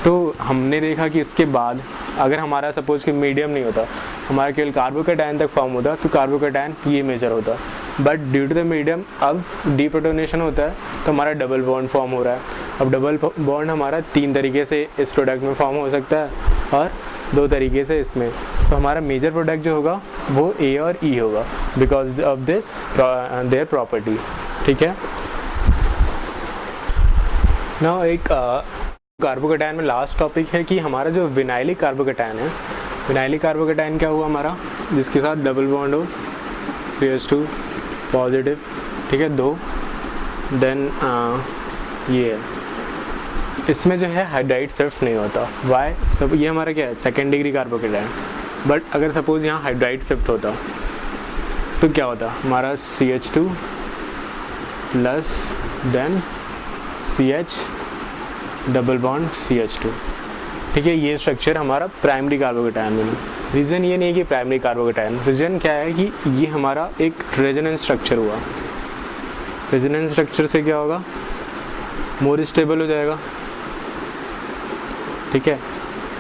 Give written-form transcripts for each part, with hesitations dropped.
तो हमने देखा कि इसके बाद अगर हमारा सपोज कि मीडियम नहीं होता, हमारा केवल कार्बोकैटायन तक फॉर्म होता, तो कार्बोकैटायन ये मेजर होता। But due to the medium अब डीप्रोटोनेशन होता है, तो हमारा डबल बॉन्ड फॉर्म हो रहा है। अब डबल बॉन्ड हमारा 3 तरीके से इस प्रोडक्ट में फॉर्म हो सकता है और 2 तरीके से इसमें। तो हमारा मेजर प्रोडक्ट जो होगा वो ए और ई होगा because of this their property. ठीक है ना। एक कार्बोकैटायन में लास्ट टॉपिक है कि हमारा जो विनाइलिक कार्बोकैटायन है, विनाइलिक कार्बोकैटायन क्या हुआ हमारा, जिसके साथ डबल बॉन्ड हो, CH2 पॉजिटिव, ठीक है 2, देन ये इसमें जो है हाइड्राइड शिफ्ट नहीं होता। वाई सब ये हमारा क्या है, सेकेंड डिग्री कार्बोकैटायन। बट अगर सपोज यहाँ हाइड्राइड शिफ्ट होता तो क्या होता, हमारा CH2 plus then CH double bond CH2। ठीक है, ये स्ट्रक्चर हमारा प्राइमरी कार्बोकैटायन में। रीज़न ये नहीं है कि प्राइमरी कार्बोकैटायन, रीज़न क्या है कि ये हमारा एक रेजोनेंस स्ट्रक्चर हुआ। रेजोनेंस स्ट्रक्चर से क्या होगा, मोर स्टेबल हो जाएगा। ठीक है,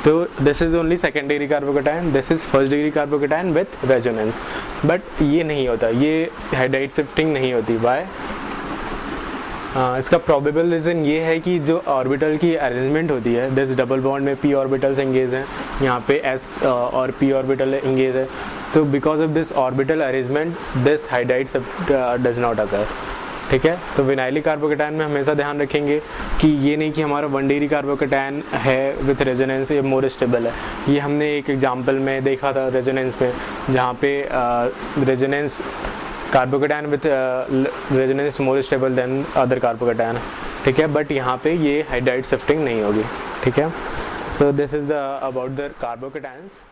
तो this is only second degree carbocation, this is first degree carbocation with resonance. But ये नहीं होता, ये हाइड्राइड शिफ्टिंग नहीं होती। वाई? इसका प्रोबेबल रीज़न ये है कि जो ऑर्बिटल की अरेंजमेंट होती है, दिस डबल बॉन्ड में p ऑर्बिटल्स एंगेज हैं, यहाँ पे s और p ऑर्बिटल एंगेज है। तो because of this orbital arrangement this hydride shift does not occur. ठीक है, तो विनाइलिक कार्बोकैटायन में हमेशा ध्यान रखेंगे कि ये नहीं कि हमारा 1 डिग्री कार्बोकैटायन है विथ रेजोनेंस, ये मोर स्टेबल है। ये हमने एक एग्जांपल में देखा था रेजोनेंस में, जहाँ पे resonance carbocation with resonance more stable then other carbocation. ठीक है, बट यहाँ पे ये हाइड्राइड शिफ्टिंग नहीं होगी। ठीक है, so this is the about the carbocations.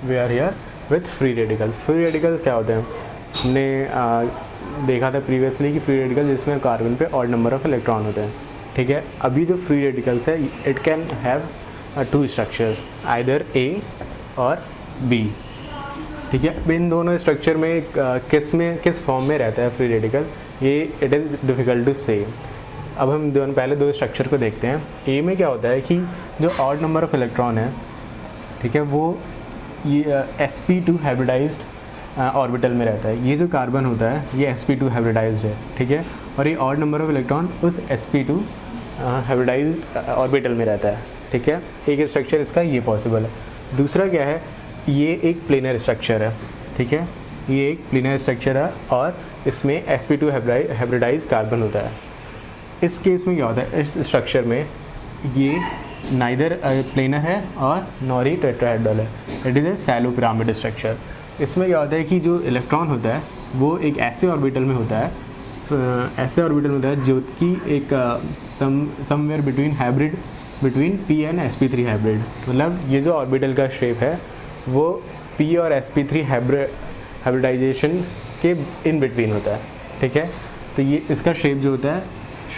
We are here with free radicals. Free radicals क्या होते हैं, हमने देखा था प्रीवियसली कि फ्री रेडिकल जिसमें कार्बन पे ऑड नंबर ऑफ इलेक्ट्रॉन होते हैं। ठीक है, अभी जो फ्री रेडिकल्स है it can have 2 structure, either A और B। ठीक है, इन दोनों स्ट्रक्चर में किस फॉर्म में रहता है फ्री रेडिकल, ये इट इज़ डिफ़िकल्ट टू से। अब हम पहले 2 स्ट्रक्चर को देखते हैं। A में क्या होता है कि जो ऑड नंबर ऑफ इलेक्ट्रॉन है, ठीक है, वो ये sp2 हाइब्रिडाइज्ड ऑर्बिटल में रहता है। ये जो कार्बन होता है ये sp2 हाइब्रिडाइज्ड है। ठीक है, और ये ऑड नंबर ऑफ इलेक्ट्रॉन उस sp2 हाइब्रिडाइज्ड ऑर्बिटल में रहता है। ठीक है, एक स्ट्रक्चर इसका ये पॉसिबल है। दूसरा क्या है, ये एक प्लेनर स्ट्रक्चर है। ठीक है, ये एक प्लेनर स्ट्रक्चर है और इसमें sp2 हाइब्रिडाइज्ड कार्बन होता है। इस केस में क्या होता है, इस स्ट्रक्चर में ये नाइदर प्लेनर है और नॉर ही टेट्राहेड्रल है, it is a shallow pyramid structure. इसमें क्या होता है कि जो इलेक्ट्रॉन होता है वो एक ऐसे ऑर्बिटल में होता है, जो कि एक somewhere between hybrid between p and sp3 hybrid. मतलब ये जो ऑर्बिटल का शेप है वो p और sp3 हाइब्रिडाइजेशन के इन बिटवीन होता है। ठीक है, तो ये इसका शेप जो होता है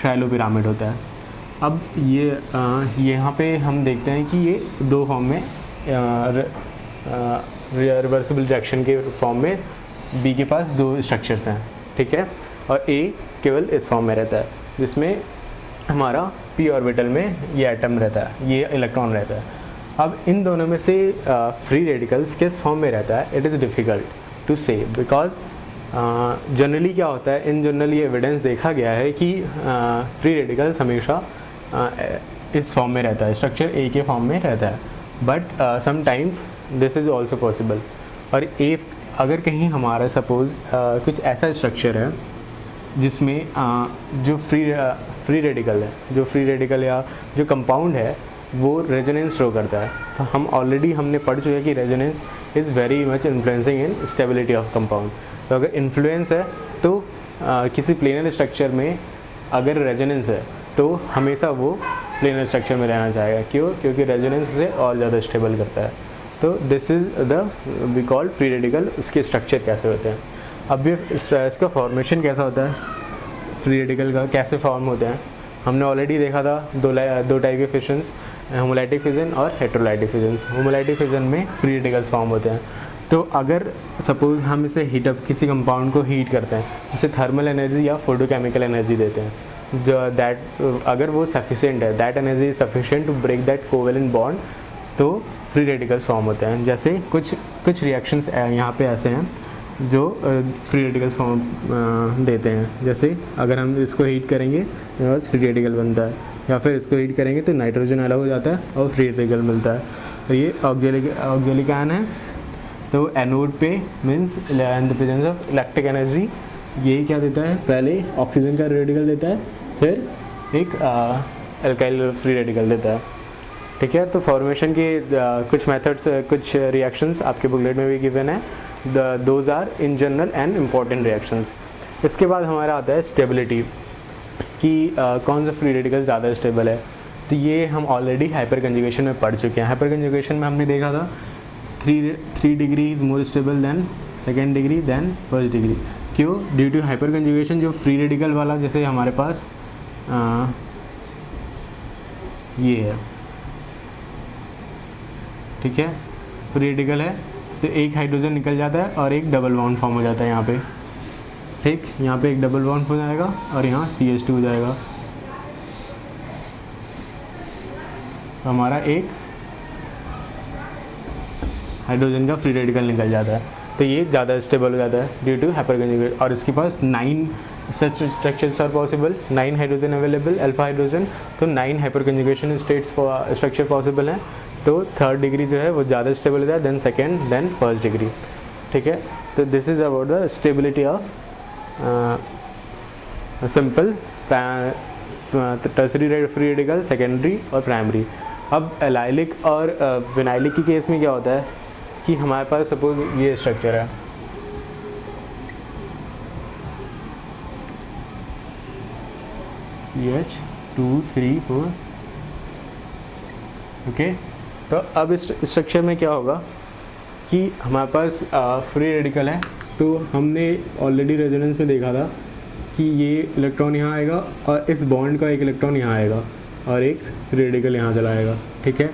शैलो पिरामिड होता है। अब ये यहाँ पे हम देखते हैं कि ये 2 फॉर्म में रिवर्सिबल रिएक्शन के फॉर्म में B के पास 2 स्ट्रक्चर्स हैं। ठीक है, और A केवल इस फॉर्म में रहता है जिसमें हमारा p ऑर्बिटल में ये एटम रहता है, ये इलेक्ट्रॉन रहता है। अब इन दोनों में से फ्री रेडिकल्स किस फॉर्म में रहता है, इट इज़ डिफ़िकल्ट टू से बिकॉज जनरली क्या होता है, इन जनरली एविडेंस देखा गया है कि फ्री रेडिकल्स हमेशा इस फॉर्म में रहता है, स्ट्रक्चर A के फॉर्म में रहता है। But sometimes this is also possible. और अगर कहीं हमारा सपोज़ कुछ ऐसा स्ट्रक्चर है जिसमें जो फ्री रेडिकल या जो कंपाउंड है वो रेजोनेंस शो करता है, तो हमने पढ़ चुके हैं कि resonance is very much influencing in stability of compound. तो अगर इन्फ्लुएंस है तो किसी प्लेनर स्ट्रक्चर में अगर रेजोनेंस है तो हमेशा वो प्लेनर स्ट्रक्चर में रहना चाहेगा। क्यों? क्योंकि रेजोनेंस से और ज़्यादा स्टेबल करता है। तो this is the we called free radical. उसके स्ट्रक्चर कैसे होते हैं, अब ये इसका फॉर्मेशन कैसा होता है, फ्री रेडिकल का कैसे फॉर्म होते हैं, हमने ऑलरेडी देखा था। 2 टाइप के फिशंस, होमोलाइटिक फिजन और हेट्रोलाइटिक फिजन। होमोलाइटिक फिजन में फ्री रेडिकल्स फॉर्म होते हैं। तो अगर सपोज हम इसे हीटअप किसी कंपाउंड को हीट करते हैं, उसे थर्मल एनर्जी या फोटोकेमिकल एनर्जी देते हैं, जो दैट अगर वो सफिशिएंट है, that energy is sufficient to break that covalent bond, तो फ्री रेडिकल्स फॉर्म होते हैं। जैसे कुछ रिएक्शंस यहाँ पे ऐसे हैं जो फ्री रेडिकल्स फॉर्म देते हैं। जैसे अगर हम इसको हीट करेंगे तो फ्री रेडिकल बनता है, या फिर इसको हीट करेंगे तो नाइट्रोजन अलग हो जाता है और फ्री रेडिकल मिलता है। तो ये ऑक्जेलिक आयन है, तो एनोड पे means in the presence of electric energy ये क्या देता है, पहले ऑक्सीजन का रेडिकल देता है, फिर एक अल्काइल फ्री रेडिकल देता है। ठीक है, तो फॉर्मेशन के कुछ मेथड्स, कुछ रिएक्शंस आपके बुकलेट में भी गिवन है, those are in general and important reactions. इसके बाद हमारा आता है स्टेबिलिटी, कि कौन सा फ्री रेडिकल ज़्यादा स्टेबल है। तो ये हम ऑलरेडी हाइपर कंजुगेशन में पढ़ चुके हैं। हाइपर कंजुगेशन में हमने देखा था 3 degree is more stable then second degree then first degree. क्यों? ड्यू टू हाइपर कंजुगेशन जो फ्री रेडिकल वाला, जैसे हमारे पास ये है, ठीक है, फ्री रेडिकल है, तो एक हाइड्रोजन निकल जाता है और एक डबल बॉन्ड फॉर्म हो जाता है यहाँ पे। ठीक, यहाँ पे एक डबल बॉन्ड हो जाएगा और यहाँ CH2 हो जाएगा, तो हमारा एक हाइड्रोजन का फ्री रेडिकल निकल जाता है। तो ये ज़्यादा स्टेबल हो जाता है ड्यू टू हाइपर कंजुगेट। और इसके पास 9 such structures are possible, 9 hydrogen available, alpha hydrogen, तो 9 hyper conjugation states structure possible हैं। तो थर्ड डिग्री जो है वो ज़्यादा स्टेबल हो जाए then second then first degree. ठीक है, तो this is about the stability of simple tertiary free radical, secondary और प्राइमरी। अब एलाइलिक और विनाइलिक की केस में क्या होता है कि हमारे पास सपोज ये स्ट्रक्चर है, CH2 3 4, ओके। तो अब इस स्ट्रक्चर में क्या होगा कि हमारे पास फ्री रेडिकल है, तो हमने ऑलरेडी रेजोनेंस में देखा था कि ये इलेक्ट्रॉन यहाँ आएगा और इस बॉन्ड का एक इलेक्ट्रॉन यहाँ आएगा और एक रेडिकल यहाँ चला आएगा। ठीक है,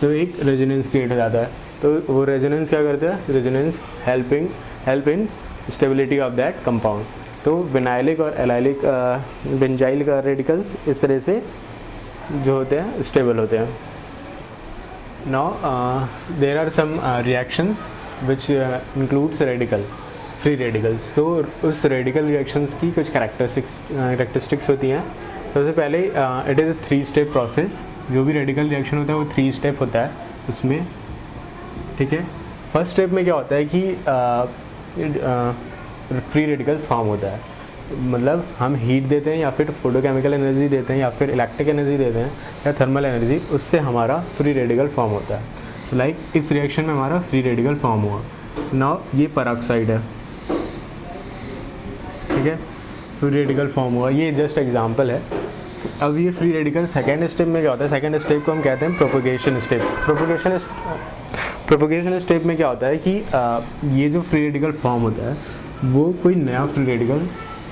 तो एक रेजोनेंस क्रिएट हो जाता है। तो वो रेजोनेंस क्या करता है, resonance help in stability of that compound. तो विनाइलिक और एलाइलिक बेंजाइल का रेडिकल्स इस तरह से जो होते हैं स्टेबल होते हैं। Now there are some reactions which includes radical free radicals. तो उस रेडिकल रिएक्शंस की कुछ कैरेक्टरिस्टिक्स होती हैं। सबसे पहले इट इज़ 3 स्टेप प्रोसेस। जो भी रेडिकल रिएक्शन होता है वो 3 स्टेप होता है उसमें। ठीक है, फर्स्ट स्टेप में क्या होता है कि फ्री रेडिकल्स फॉर्म होता है, मतलब हम हीट देते हैं या फिर फोटोकेमिकल एनर्जी देते हैं या फिर इलेक्ट्रिक एनर्जी देते हैं या थर्मल एनर्जी, उससे हमारा फ्री रेडिकल फॉर्म होता है। तो लाइक इस रिएक्शन में हमारा फ्री रेडिकल फॉर्म हुआ। नाउ ये पेरोक्साइड है, ठीक है, फ्री रेडिकल फॉर्म हुआ, ये जस्ट एग्जांपल है। अब ये फ्री रेडिकल सेकेंड स्टेप में क्या होता है, सेकेंड स्टेप को हम कहते हैं प्रोपोगेशन स्टेप। प्रोपोगेशन स्टेप में क्या होता है कि ये जो फ्री रेडिकल फॉर्म होता है वो कोई नया फ्री रेडिकल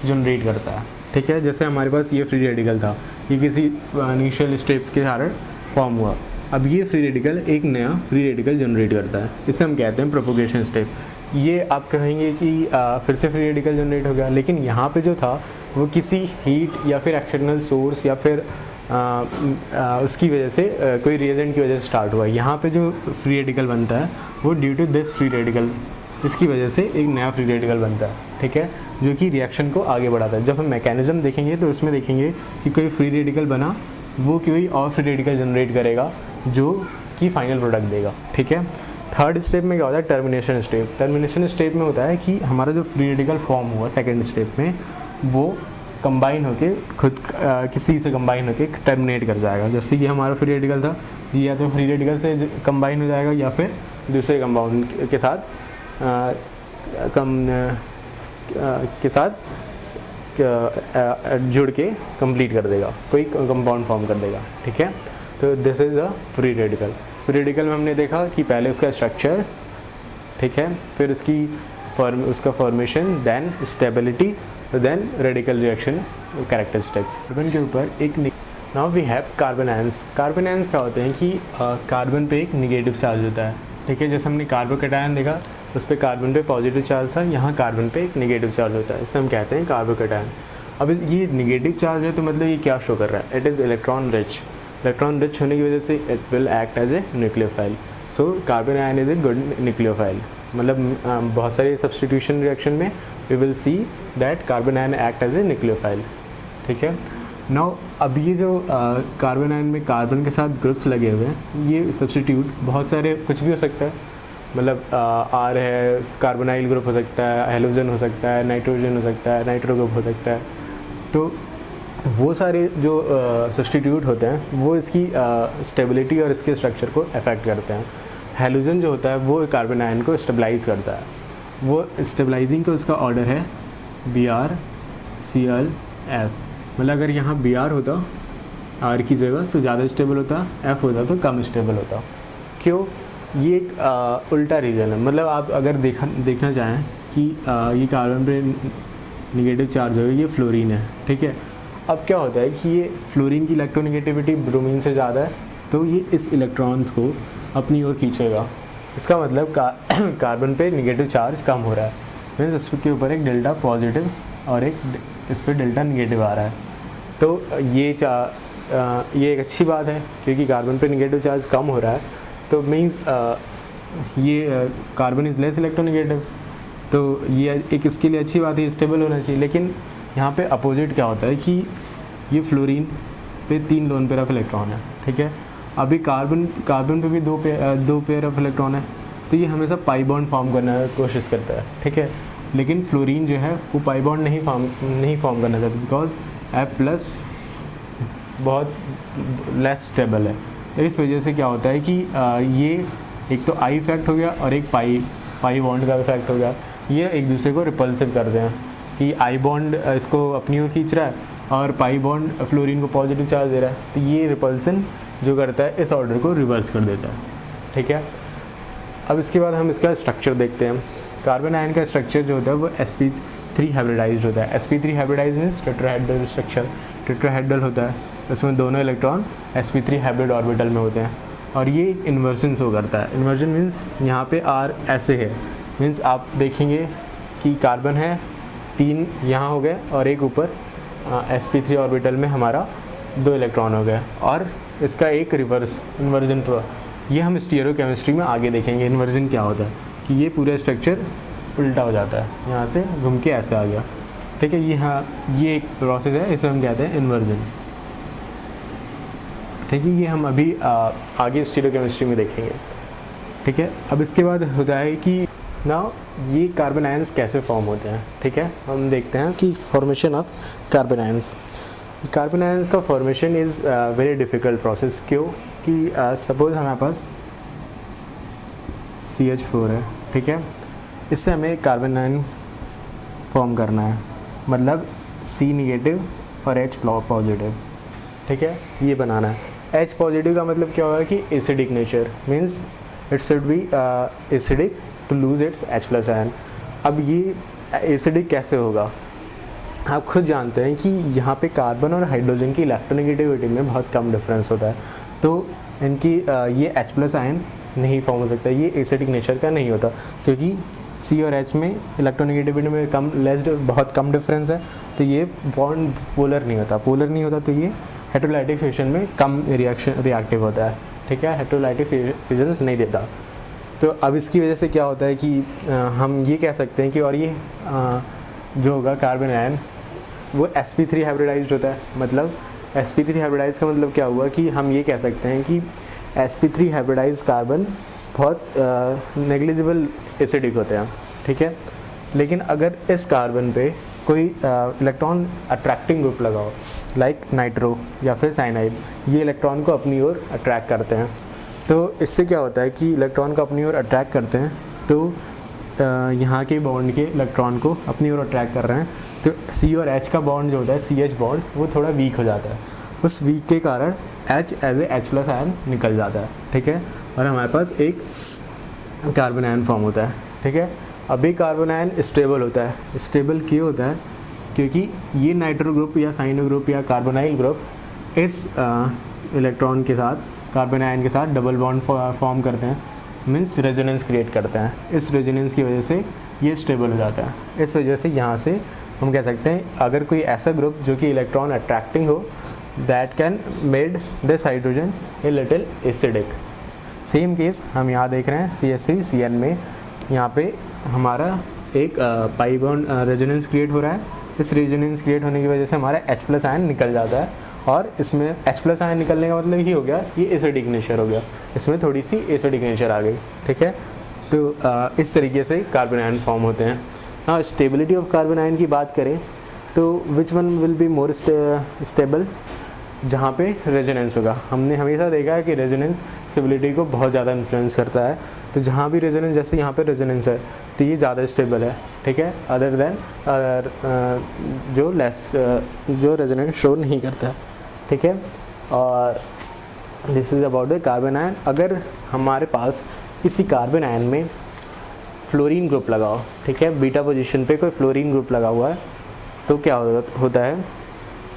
जनरेट करता है। ठीक है, जैसे हमारे पास ये फ्री रेडिकल था, ये किसी इनिशियल स्टेप्स के कारण फॉर्म हुआ। अब ये फ्री रेडिकल एक नया फ्री रेडिकल जनरेट करता है, इसे हम कहते हैं प्रोपोगेशन स्टेप। ये आप कहेंगे कि फिर से फ्री रेडिकल जनरेट हो गया, लेकिन यहाँ पे जो था वो किसी हीट या फिर एक्सटर्नल सोर्स या फिर उसकी वजह से कोई रिएजेंट की वजह से स्टार्ट हुआ। यहाँ पे जो फ्री रेडिकल बनता है वो due to this free radical, इसकी वजह से एक नया फ्री रेडिकल बनता है। ठीक है, जो कि रिएक्शन को आगे बढ़ाता है। जब हम मैकेनिज्म देखेंगे तो उसमें देखेंगे कि कोई फ्री रेडिकल बना, वो कोई और फ्री रेडिकल जनरेट करेगा जो कि फाइनल प्रोडक्ट देगा। ठीक है, थर्ड स्टेप में क्या होता है, टर्मिनेशन स्टेप। टर्मिनेशन स्टेप में होता है कि हमारा जो फ्री रेडिकल फॉर्म हुआ सेकेंड स्टेप में, वो कंबाइन होके खुद किसी से कंबाइन होके टर्मिनेट कर जाएगा। जैसे कि हमारा फ्री रेडिकल था, ये या तो फ्री रेडिकल से कंबाइन हो जाएगा या फिर दूसरे कंपाउंड के साथ जुड़ के कंप्लीट कर देगा, कोई कंपाउंड फॉर्म कर देगा। ठीक है, तो this is a free radical. Free radical में हमने देखा कि पहले उसका स्ट्रक्चर, ठीक है, फिर उसका formation, then stability, then radical reaction characteristics. Carbon के ऊपर एक now we have carbon ions. Carbon ions क्या होते हैं कि कार्बन पे एक निगेटिव चार्ज होता है। ठीक है, जैसे हमने कार्बोकैटायन देखा, उस पर कार्बन पे पॉजिटिव चार्ज था, यहाँ कार्बन पे एक नेगेटिव चार्ज होता है, इसे हम कहते हैं कार्बोकैटायन। अब ये नेगेटिव चार्ज है तो मतलब ये क्या शो कर रहा है, it is electron rich. Electron rich होने की वजह से it will act as a nucleophile. So carbon ion is a good nucleophile. मतलब बहुत सारे सब्स्टिट्यूशन रिएक्शन में we will see that carbon ion act as a nucleophile. ठीक है। नाउ अब ये जो कार्बन आयन में कार्बन के साथ ग्रुप्स लगे हुए हैं, ये सब्स्टिट्यूट बहुत सारे कुछ भी हो सकता है। मतलब आर है, कार्बोनाइल ग्रुप हो सकता है, हेलोजन हो सकता है, नाइट्रोजन हो सकता है, नाइट्रो ग्रुप हो सकता है। तो वो सारे जो सब्स्टिट्यूट होते हैं वो इसकी स्टेबिलिटी और इसके स्ट्रक्चर को अफेक्ट करते हैं। हेलोजन जो होता है वो कार्बन आयन को स्टेबलाइज करता है। वो स्टेबलाइजिंग का उसका ऑर्डर है BrClF। मतलब अगर यहाँ Br होता R की जगह तो ज़्यादा स्टेबल होता, F होता तो कम स्टेबल होता। क्यों? ये एक उल्टा रीज़न है। मतलब आप अगर देखना चाहें कि ये कार्बन पे निगेटिव चार्ज हो, ये फ्लोरीन है, ठीक है। अब क्या होता है कि ये फ्लोरीन की इलेक्ट्रोनेगेटिविटी ब्रोमीन से ज़्यादा है, तो ये इस इलेक्ट्रॉन्स को अपनी ओर खींचेगा। इसका मतलब कार्बन पे निगेटिव चार्ज कम हो रहा है, मीन्स इसके ऊपर एक डेल्टा पॉजिटिव और एक इस पर डेल्टा निगेटिव आ रहा है। तो ये एक अच्छी बात है, क्योंकि कार्बन पे निगेटिव चार्ज कम हो रहा है, तो मीन्स ये कार्बन इज़ लेस इलेक्ट्रोनेगेटिव। तो ये एक इसके लिए अच्छी बात है, स्टेबल होना चाहिए। लेकिन यहाँ पे अपोजिट क्या होता है कि ये फ्लोरीन पे 3 लोन पेयर ऑफ इलेक्ट्रॉन है, ठीक है। अभी कार्बन पे भी दो पेयर ऑफ इलेक्ट्रॉन है, तो ये हमेशा पाई बॉन्ड फॉर्म करने की कोशिश करता है, ठीक है। लेकिन फ्लोरीन जो है वो पाई बॉन्ड नहीं फॉर्म करना चाहता, बिकॉज F+ बहुत लेस स्टेबल है। तो इस वजह से क्या होता है कि ये एक तो आई इफेक्ट हो गया और एक पाई बॉन्ड का इफेक्ट हो गया। ये एक दूसरे को रिपल्सिव करते हैं कि आई बॉन्ड इसको अपनी ओर खींच रहा है और पाई बॉन्ड फ्लोरीन को पॉजिटिव चार्ज दे रहा है। तो ये रिपल्सन जो करता है इस ऑर्डर को रिवर्स कर देता है, ठीक है। अब इसके बाद हम इसका स्ट्रक्चर देखते हैं। कार्बन आयन का स्ट्रक्चर जो होता है वो sp3 हाइब्रिडाइज्ड होता है। sp3 hybridized means tetrahedral structure, tetrahedral होता है, उसमें दोनों इलेक्ट्रॉन sp3 हाइब्रिड ऑर्बिटल में होते हैं। और ये इन्वर्जन शो करता है। इन्वर्जन मीन्स यहाँ पे R ऐसे है, मीन्स आप देखेंगे कि कार्बन है 3 यहाँ हो गए और एक ऊपर sp3 ऑर्बिटल में हमारा 2 इलेक्ट्रॉन हो गए, और इसका एक रिवर्स इन्वर्जन ये हम स्टीरियोकेमिस्ट्री में आगे देखेंगे इन्वर्जन क्या होता है, कि ये पूरा स्ट्रक्चर उल्टा हो जाता है, यहाँ से घूम के ऐसे आ गया, ठीक है। ये एक प्रोसेस है, इसे हम कहते हैं इन्वर्जन, ठीक है। ये हम अभी आगे स्टीरियोकेमिस्ट्री में देखेंगे, ठीक है। अब इसके बाद होता है कि नाउ ये कार्बन आयंस कैसे फॉर्म होते हैं, ठीक है। हम देखते हैं कि formation of carbon ions. Carbon ions का formation is very difficult process. क्यों? कि सपोज़ हमारे पास CH4 है, ठीक है। इससे हमें कार्बन आयन फॉर्म करना है, मतलब C नेगेटिव और H पॉजिटिव, ठीक है, ये बनाना है। H पॉजिटिव का मतलब क्या होगा कि acidic nature, means it should be acidic to lose its H+ ion. अब ये एसिडिक कैसे होगा? आप खुद जानते हैं कि यहाँ पे कार्बन और हाइड्रोजन की इलेक्ट्रोनेगेटिविटी में बहुत कम डिफरेंस होता है, तो इनकी ये H+ आयन नहीं फॉर्म हो सकता, ये एसिडिक नेचर का नहीं होता, क्योंकि C और H में इलेक्ट्रोनेगेटिविटी में बहुत कम डिफरेंस है, तो ये बॉन्ड पोलर नहीं होता, तो ये हेटेरोलाइटिक फ्यूजन में कम रिएक्टिव होता है, ठीक है। हेटेरोलाइटिक फ्यूजन्स नहीं देता। तो अब इसकी वजह से क्या होता है कि हम ये कह सकते हैं कि और ये जो होगा कार्बन आयन वो sp3 हाइब्रिडाइज्ड होता है। मतलब sp3 हाइब्रिडाइज का मतलब क्या हुआ कि हम ये कह सकते हैं कि sp3 हाइब्रिडाइज कार्बन बहुत नेग्लिजिबल एसिडिक होते हैं, ठीक है। लेकिन अगर इस कार्बन पे कोई इलेक्ट्रॉन अट्रैक्टिंग ग्रुप लगाओ, लाइक नाइट्रो या फिर साइनाइड, ये इलेक्ट्रॉन को अपनी ओर अट्रैक्ट करते हैं। तो इससे क्या होता है कि इलेक्ट्रॉन को अपनी ओर अट्रैक्ट करते हैं, तो यहाँ के बॉन्ड के इलेक्ट्रॉन को अपनी ओर अट्रैक्ट कर रहे हैं, तो C और H का बॉन्ड जो होता है CH बॉन्ड वो थोड़ा वीक हो जाता है। उस वीक के कारण H as a H+ ion निकल जाता है, ठीक है, और हमारे पास एक कार्बन आयन फॉर्म होता है, ठीक है। अभी कार्बन आयन स्टेबल होता है। स्टेबल क्यों होता है? क्योंकि ये नाइट्रो ग्रुप या साइनो ग्रुप या कार्बोनाइल ग्रुप इस इलेक्ट्रॉन के साथ, कार्बन आयन के साथ डबल बॉन्ड फॉर्म करते हैं, मीन्स रेजोनेंस क्रिएट करते हैं। इस रेजोनेंस की वजह से ये स्टेबल हो जाता है। इस वजह से यहाँ से हम कह सकते हैं अगर कोई ऐसा ग्रुप जो कि इलेक्ट्रॉन अट्रैक्टिंग हो, that can made this hydrogen a little acidic. Same case हम यहाँ देख रहे हैं CH3CN में, यहाँ पे हमारा एक पाई बॉन्ड रेजोनेंस क्रिएट हो रहा है। इस रेजोनेंस क्रिएट होने की वजह से हमारा H+ आयन निकल जाता है, और इसमें H+ आयन निकलने का मतलब ये हो गया ये एसिडिक नेचर हो गया, इसमें थोड़ी सी एसिडिक नेचर आ गई। ठीक है, तो इस तरीके से कार्बन आयन फॉर्म होते हैं। हाँ, स्टेबिलिटी ऑफ कार्बन आयन की बात करें तो which one will be more stable, जहाँ पे रेजोनेंस होगा। हमने हमेशा देखा है कि रेजोनेंस स्टेबिलिटी को बहुत ज़्यादा इन्फ्लुएंस करता है। तो जहाँ भी रेजोनेंस, जैसे यहाँ पे रेजोनेंस है तो ये ज़्यादा स्टेबल है। ठीक है, अदर देन जो रेजोनेंस शो नहीं करता है। ठीक है, और this is about the carbon ion. अगर हमारे पास किसी कार्बन आयन में फ्लोरीन ग्रुप लगा हो, ठीक है, बीटा पोजीशन पे कोई फ्लोरीन ग्रुप लगा हुआ है, तो क्या होता है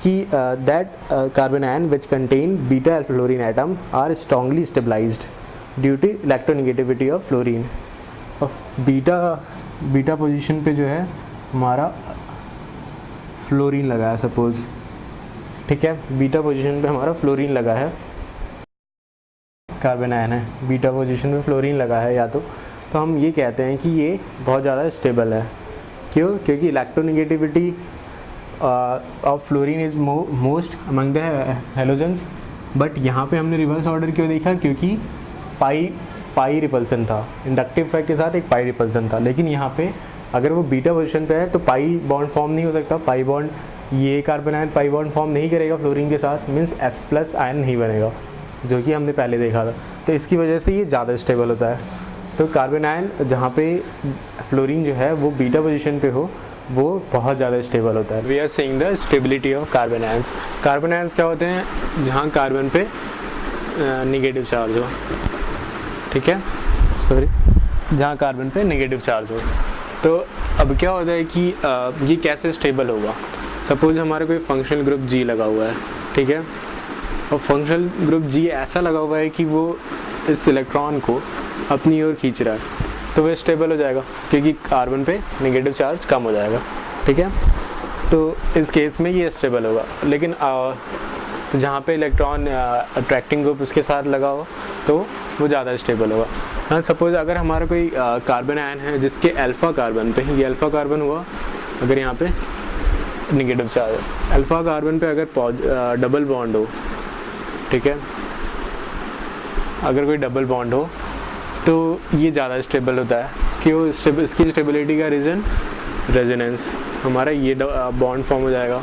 कि that carbon ion which contain beta fluorine atom are strongly stabilized due to electronegativity of fluorine. और बीटा पोजीशन पे जो है हमारा फ्लोरीन लगा है सपोज, ठीक है, बीटा पोजीशन पे हमारा फ्लोरीन लगा है, कार्बन आयन है, बीटा पोजीशन पे फ्लोरीन लगा है या तो हम ये कहते हैं कि ये बहुत ज़्यादा स्टेबल है। क्यों? क्योंकि electronegativity of fluorine is most among the halogens. But यहाँ पे हमने रिवर्स ऑर्डर क्यों देखा? क्योंकि पाई रिपल्सन था, इंडक्टिव इफेक्ट के साथ एक पाई रिपल्सन था। लेकिन यहाँ पे अगर वो बीटा पोजीशन पे है तो पाई बॉन्ड फॉर्म नहीं हो सकता, पाई बॉन्ड, ये carbon ion pi bond form नहीं करेगा फ्लोरीन के साथ, मीन्स H+ आयन नहीं बनेगा, जो कि हमने पहले देखा था। तो इसकी वजह से ये ज़्यादा स्टेबल होता है। तो कार्बन आयन जहाँ पे फ्लोरीन जो है वो बीटा पोजीशन पे हो, वो बहुत ज़्यादा स्टेबल होता है। We are seeing the stability of carbon ions. Carbon ions क्या होते हैं? जहाँ कार्बन पे नेगेटिव चार्ज हो, ठीक है, सॉरी, जहाँ कार्बन पे नेगेटिव चार्ज हो। तो अब क्या होता है कि ये कैसे स्टेबल होगा? सपोज हमारा कोई फंक्शनल ग्रुप G लगा हुआ है, ठीक है, और फंक्शनल ग्रुप G ऐसा लगा हुआ है कि वो इस इलेक्ट्रॉन को अपनी ओर खींच रहा है, तो वह स्टेबल हो जाएगा क्योंकि कार्बन पे नेगेटिव चार्ज कम हो जाएगा। ठीक है, तो इस केस में ये स्टेबल होगा। लेकिन तो जहाँ पे इलेक्ट्रॉन अट्रैक्टिंग ग्रुप उसके साथ लगा हो तो वो ज़्यादा स्टेबल होगा। हाँ, सपोज अगर हमारा कोई कार्बन आयन है जिसके अल्फ़ा कार्बन पे, ये अल्फ़ा कार्बन हुआ, अगर यहाँ पे नेगेटिव चार्ज, अल्फ़ा कार्बन पे अगर डबल बॉन्ड हो, ठीक है, अगर कोई डबल बॉन्ड हो तो ये ज़्यादा स्टेबल होता है। क्यों? इसकी स्टेबिलिटी का रीज़न रेजोनेंस, हमारा ये बॉन्ड फॉर्म हो जाएगा,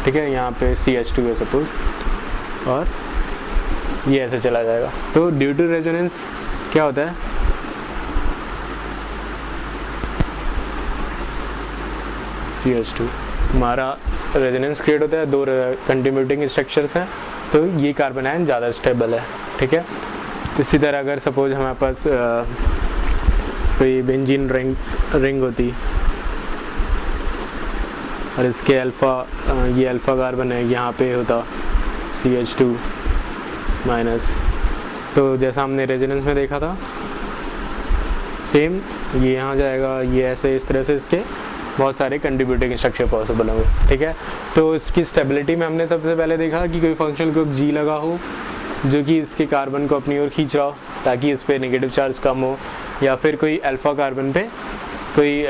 ठीक है, यहाँ पे CH2 है सपोज, और ये ऐसे चला जाएगा। तो ड्यू टू रेजोनेंस क्या होता है? CH2 हमारा रेजोनेंस क्रिएट होता है, दो कंट्रीब्यूटिंग स्ट्रक्चर्स हैं, तो ये कार्बन आयन ज़्यादा स्टेबल है। ठीक है, तो इसी तरह अगर सपोज हमारे पास कोई बेंजीन रिंग होती और इसके अल्फ़ा, ये अल्फ़ा कार्बन है, यहाँ पे होता CH2 माइनस, तो जैसा हमने रेजोनेंस में देखा था सेम ये यहाँ जाएगा, ये ऐसे इस तरह से इसके बहुत सारे कंट्रीब्यूटिंग स्ट्रक्चर पॉसिबल होंगे। ठीक है, तो इसकी स्टेबिलिटी में हमने सबसे पहले देखा कि कोई फंक्शनल ग्रुप G लगा हो जो कि इसके कार्बन को अपनी ओर खींच रहा हो ताकि इस पर नेगेटिव चार्ज कम हो, या फिर कोई अल्फ़ा कार्बन पे कोई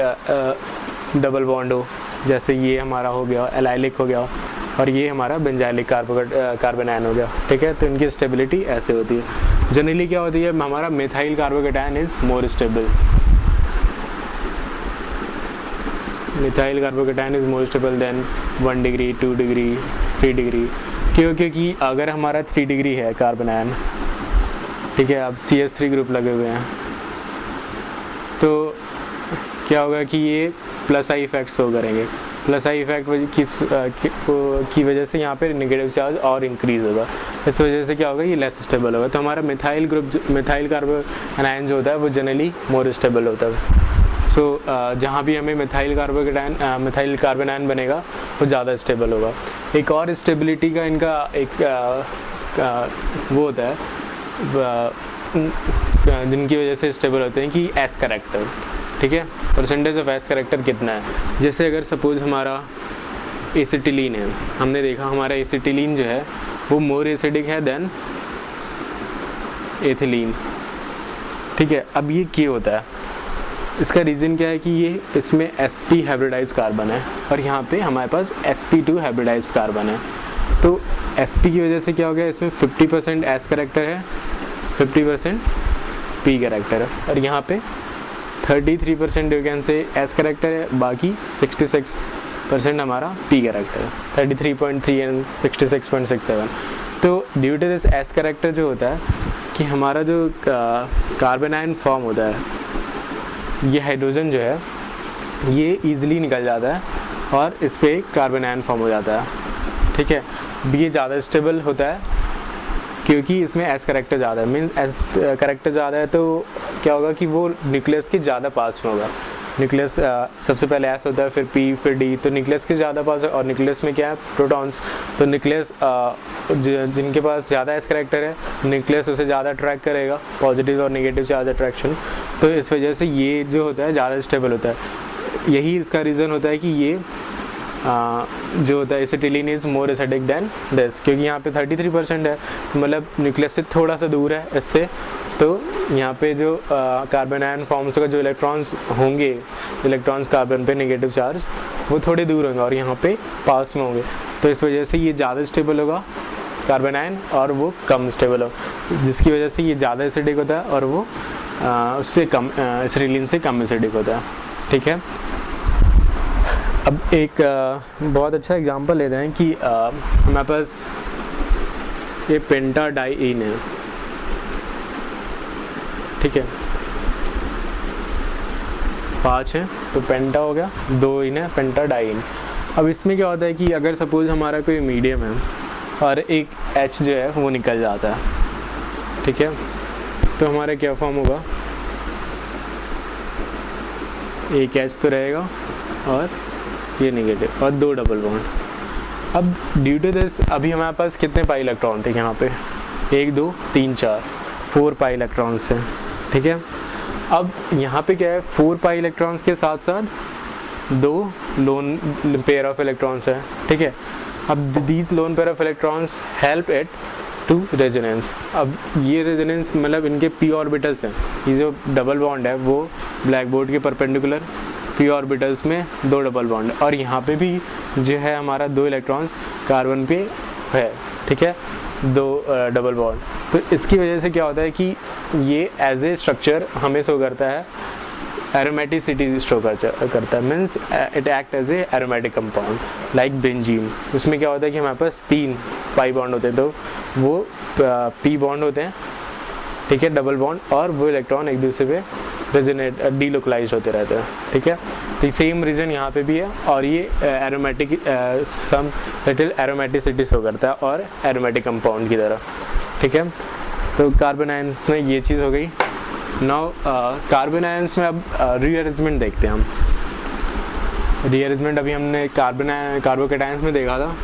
डबल बॉन्ड हो, जैसे ये हमारा हो गया एलाइलिक हो गया और ये हमारा बेंजाइलिक कार्बन आयन हो गया। ठीक है, तो इनकी स्टेबिलिटी ऐसे होती है। जनरली क्या होती है? हमारा methyl carbocation is more stable, methyl carbocation is more stable then 1 degree, 2 degree, 3 degree. क्यों? क्योंकि अगर हमारा 3 डिग्री है कार्बन आयन, ठीक है, अब CH3 ग्रुप लगे हुए हैं, तो क्या होगा कि ये +I इफेक्ट्स शो करेंगे। +I इफेक्ट की वजह से यहाँ पे नेगेटिव चार्ज और इंक्रीज़ होगा, इस वजह से क्या होगा? ये लेस स्टेबल होगा। तो हमारा मिथाइल ग्रुप, मिथाइल कार्बोकेटायन जो होता है वो जनरली मोर स्टेबल होता है। सो जहाँ भी हमें मिथाइल कार्बन आयन बनेगा वो ज़्यादा स्टेबल होगा। एक और स्टेबिलिटी का इनका एक वो होता है, जिनकी वजह से स्टेबल होते हैं कि एस करेक्टर, ठीक है, परसेंटेज ऑफ एस करेक्टर कितना है। जैसे अगर सपोज हमारा एसिटिलीन है, हमने देखा हमारा एसिटिलीन जो है वो मोर एसिडिक है देन एथिलीन, ठीक है। अब ये क्या होता है, इसका रीज़न क्या है कि ये इसमें sp हाइब्रिडाइज कार्बन है और यहाँ पे हमारे पास sp2 हाइब्रिडाइज कार्बन है। तो sp की वजह से क्या हो गया, इसमें 50% s करेक्टर है, 50% p करेक्टर है, और यहाँ पे 33% you can say s character है, बाकी 66% हमारा p करेक्टर है, 33.3 एंड 66.67। तो due to this s character जो होता है कि हमारा जो कार्बन आयन फॉर्म होता है, ये हाइड्रोजन जो है ये ईज़िली निकल जाता है और इस पर कार्बन आयन फॉर्म हो जाता है, ठीक है। ये ज़्यादा स्टेबल होता है क्योंकि इसमें एस करेक्टर ज़्यादा है, मीन्स एस करेक्टर ज़्यादा है तो क्या होगा कि वो न्यूक्लियस के ज़्यादा पास में होगा। न्यूक्लियस सबसे पहले एस होता है, फिर पी, फिर डी, तो न्यूक्लियस के ज़्यादा पास है, और न्यूक्लियस में क्या है, प्रोटॉन्स। तो न्यूक्लियस जिनके पास ज़्यादा एस करेक्टर है, न्यूक्लियस उसे ज़्यादा अट्रैक्ट करेगा, पॉजिटिव और नेगेटिव चार्ज अट्रैक्शन। तो इस वजह से ये जो होता है ज़्यादा स्टेबल होता है। यही इसका रीज़न होता है कि ये जो होता है acetylene is more acidic then this, क्योंकि यहाँ पे 33% है, मतलब न्यूक्लियस से थोड़ा सा दूर है इससे, तो यहाँ पे जो कार्बन आयन फॉर्म्स का जो इलेक्ट्रॉन्स होंगे, इलेक्ट्रॉन्स कार्बन पे नेगेटिव चार्ज, वो थोड़े दूर होंगे और यहाँ पे पास में होंगे। तो इस वजह से ये ज़्यादा स्टेबल होगा कार्बन आयन और वो कम स्टेबल हो, जिसकी वजह से ये ज़्यादा एसिडिक होता है और वो उससे कम एसिटिलीन से कम एसिडिक होता है, ठीक है। अब एक बहुत अच्छा एग्जांपल लेते हैं कि हमारे पास ये पेंटाडाइईन है, ठीक है, 5 है तो पेंटा हो गया, 2 इन है, पेंटाडाइईन। अब इसमें क्या होता है कि अगर सपोज हमारा कोई मीडियम है और एक H जो है वो निकल जाता है, ठीक है, तो हमारा क्या फॉर्म होगा, एक H तो रहेगा और ये नेगेटिव और 2 डबल बॉन्ड। अब ड्यू टू दिस अभी हमारे पास कितने पाई इलेक्ट्रॉन थे यहाँ पे, 1 2 3 4 4 पाई इलेक्ट्रॉन्स हैं, ठीक है। अब यहाँ पे क्या है, 4 पाई इलेक्ट्रॉन्स के साथ साथ 2 लोन पेयर ऑफ इलेक्ट्रॉन्स है, ठीक है। अब these lone pair of electrons help it to resonance. अब ये रेजोनेंस मतलब इनके p ऑर्बिटल्स हैं, ये जो डबल बॉन्ड है वो ब्लैक बोर्ड के परपेंडिकुलर p ऑर्बिटल्स में 2 डबल बॉन्ड, और यहाँ पे भी जो है हमारा 2 इलेक्ट्रॉन्स कार्बन पे है, ठीक है, 2 डबल बॉन्ड। तो इसकी वजह से क्या होता है कि ये एज ए स्ट्रक्चर हमें शो करता है, एरोमेटिसिटी शो करता है, means it act as a aromatic compound like benzene. उसमें क्या होता है कि हमारे पास 3 पाई बॉन्ड होते हैं, तो वो p बॉन्ड होते हैं, ठीक है, डबल बॉन्ड, और वो इलेक्ट्रॉन एक दूसरे पे रेजोनेट डीलोकलाइज होते रहते हैं, ठीक है। तो सेम रीज़न यहाँ पे भी है, और ये aromatic some little aromaticity show करता है और एरोमेटिक कंपाउंड की तरह, ठीक है। तो कार्बन आयंस में ये चीज़ हो गई। नाउ कार्बन आयंस में अब रीअरेंजमेंट देखते हैं हम। रीअरेंजमेंट अभी हमने कार्बोकैटायंस में देखा था।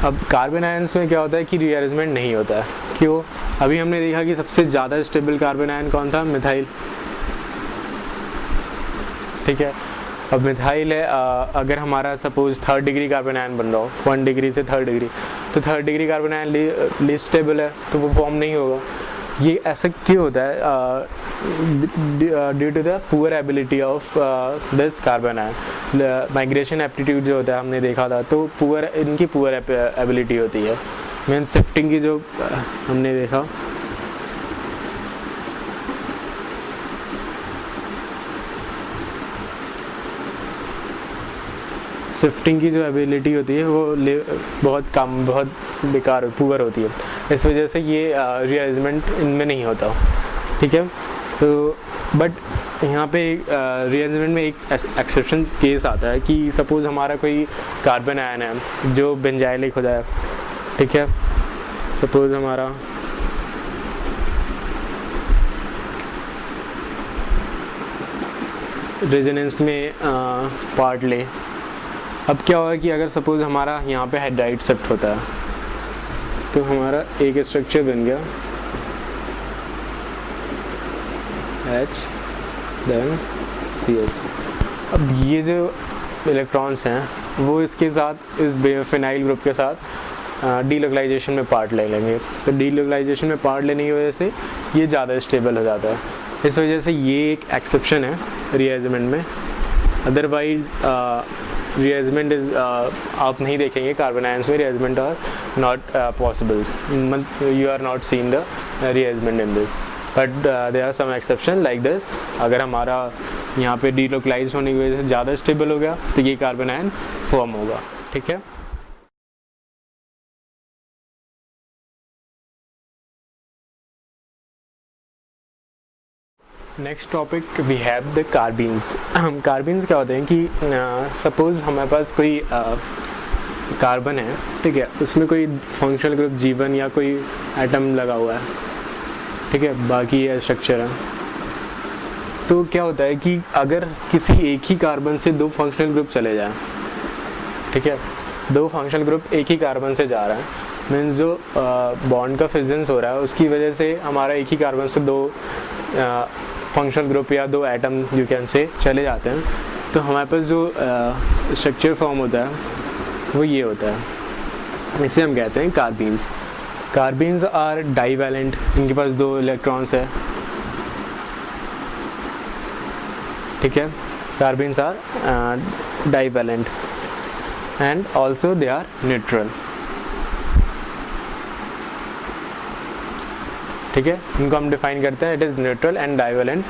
अब कार्बन आयंस में क्या होता है कि रीअरेंजमेंट नहीं होता है, क्यों? अभी हमने देखा कि सबसे ज़्यादा स्टेबल कार्बन आयन कौन था, मिथाइल, ठीक है। अब मिथाइल है, अगर हमारा suppose 3rd degree carbon ion बन रहा हो, 1 डिग्री से 3rd डिग्री, तो 3rd degree carbon ion least stable है, तो वो फॉर्म नहीं होगा। ये ऐसा क्यों होता है? Due to the poor ability of this carbon ion. Migration aptitude जो होता है हमने देखा था, तो इनकी पुअर एबिलिटी होती है, मीन्स शिफ्टिंग की जो हमने देखा, शिफ्टिंग की जो एबिलिटी होती है वो बहुत कम, बहुत बेकार, पुअर होती है। इस वजह से ये रीअरेंजमेंट इनमें नहीं होता, ठीक है। तो बट यहाँ पे रीअरेंजमेंट में एक एक्सेप्शन केस आता है कि सपोज़ हमारा कोई कार्बन आयन है जो बेंजाइलिक हो जाए, ठीक है। सपोज़ हमारा रेजोनेंस में पार्ट ले। अब क्या होगा कि अगर सपोज़ हमारा यहाँ पे हाइड्राइड शिफ्ट होता है, तो हमारा एक स्ट्रक्चर बन गया H देन CH। अब ये जो इलेक्ट्रॉन्स हैं वो इसके साथ इस फिनाइल ग्रुप के साथ डीलोकलाइजेशन में पार्ट ले लेंगे। तो डीलोकलाइजेशन में पार्ट लेने की वजह से ये ज़्यादा स्टेबल हो जाता है। इस वजह से ये एक एक्सेप्शन है रीअरेंजमेंट में। अदरवाइज रीअरेंजमेंट इज आप नहीं देखेंगे कार्बन आयंस में rearrangement are not possible, you are not seen the rearrangement in this, but there are some exception like this. अगर हमारा यहाँ पे डीलोकलाइज होने की वजह से ज़्यादा स्टेबल हो गया तो ये कार्बन आयन फॉर्म होगा। ठीक है। Next topic we have the carbenes. Carbenes क्या होते हैं कि सपोज़ हमारे पास कोई कार्बन है, ठीक है, उसमें कोई फंक्शनल ग्रुप G1 या कोई एटम लगा हुआ है, ठीक है, बाकी ये स्ट्रक्चर है। तो क्या होता है कि अगर किसी एक ही कार्बन से दो फंक्शनल ग्रुप चले जाएं, ठीक है, दो फंक्शनल ग्रुप एक ही कार्बन से जा रहा है, मीन्स जो बॉन्ड का फिजन्स हो रहा है उसकी वजह से हमारा एक ही कार्बन से दो फंक्शनल ग्रुप या दो एटम यू कैन से चले जाते हैं, तो हमारे पास जो स्ट्रक्चर फॉर्म होता है वो ये होता है। इसे हम कहते हैं कार्बीन्स। कार्बीन्स आर डाईवैलेंट, इनके पास दो इलेक्ट्रॉन्स है, ठीक है। Carbenes are divalent and also they are neutral, ठीक है। इनको हम डिफाइन करते हैं, it is neutral and divalent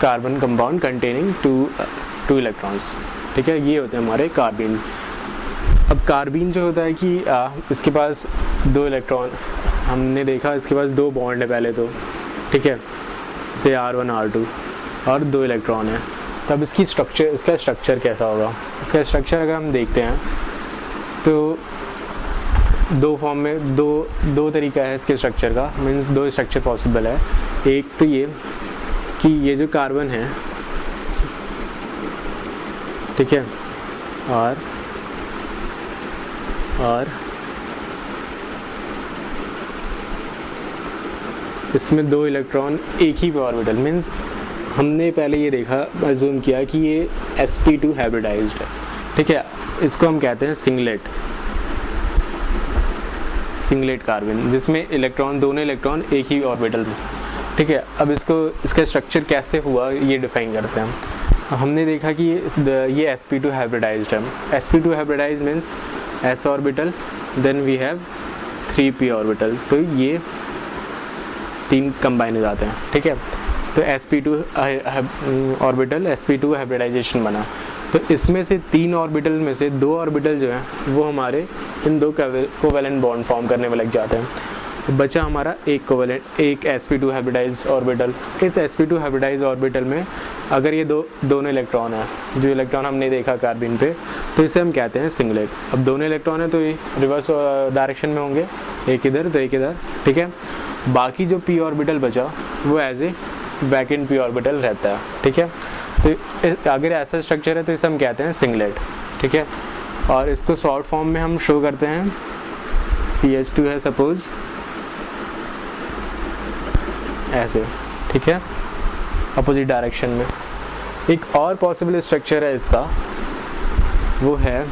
carbon compound containing two electrons, ठीक है। ये होते हैं हमारे कार्बीन। अब कार्बीन जो होता है कि इसके पास दो इलेक्ट्रॉन, हमने देखा इसके पास दो बॉन्ड है पहले तो, ठीक है, से R1 R2 और दो इलेक्ट्रॉन है। तब इसका स्ट्रक्चर कैसा होगा? इसका स्ट्रक्चर अगर हम देखते हैं तो दो फॉर्म में दो तरीका है इसके स्ट्रक्चर का, मीन्स दो स्ट्रक्चर पॉसिबल है। एक तो ये कि ये जो कार्बन है, ठीक है, और इसमें दो इलेक्ट्रॉन एक ही ऑर्बिटल, मीन्स हमने पहले ये देखा, अज्यूम किया कि ये sp2 हाइब्रिडाइज्ड है, ठीक है। इसको हम कहते हैं सिंगलेट कार्बन, जिसमें दोनों इलेक्ट्रॉन एक ही ऑर्बिटल में, ठीक है। अब इसका स्ट्रक्चर कैसे हुआ ये डिफाइन करते हैं। हमने देखा कि ये sp2 हाइब्रिडाइज्ड है। sp2 hybridized means s orbital, then we have 3p orbital, तो ये तीन कंबाइन हो जाते हैं, ठीक है। तो sp2 ऑर्बिटल, sp2 हाइब्रिडाइजेशन बना। तो इसमें से तीन ऑर्बिटल में से दो ऑर्बिटल जो हैं वो हमारे इन दो कोवेलेंट बॉन्ड फॉर्म करने में लग जाते हैं। तो बचा हमारा एक sp2 हाइब्रिडाइज्ड ऑर्बिटल। इस sp2 हाइब्रिडाइज्ड ऑर्बिटल में अगर ये दोनों इलेक्ट्रॉन है, जो इलेक्ट्रॉन हमने देखा कार्बन पे, तो इसे हम कहते हैं सिंगलेट। अब दोनों इलेक्ट्रॉन है तो ये रिवर्स डायरेक्शन में होंगे, एक इधर तो एक इधर, ठीक है। बाकी जो p ऑर्बिटल बचा वो as a vacant p orbital रहता है, ठीक है। तो अगर ऐसा स्ट्रक्चर है तो इसे हम कहते हैं सिंगलेट, ठीक है। और इसको शॉर्ट फॉर्म में हम शो करते हैं, CH2 है सपोज ऐसे, ठीक है, अपोजिट डायरेक्शन में। एक और पॉसिबल स्ट्रक्चर है इसका, वो है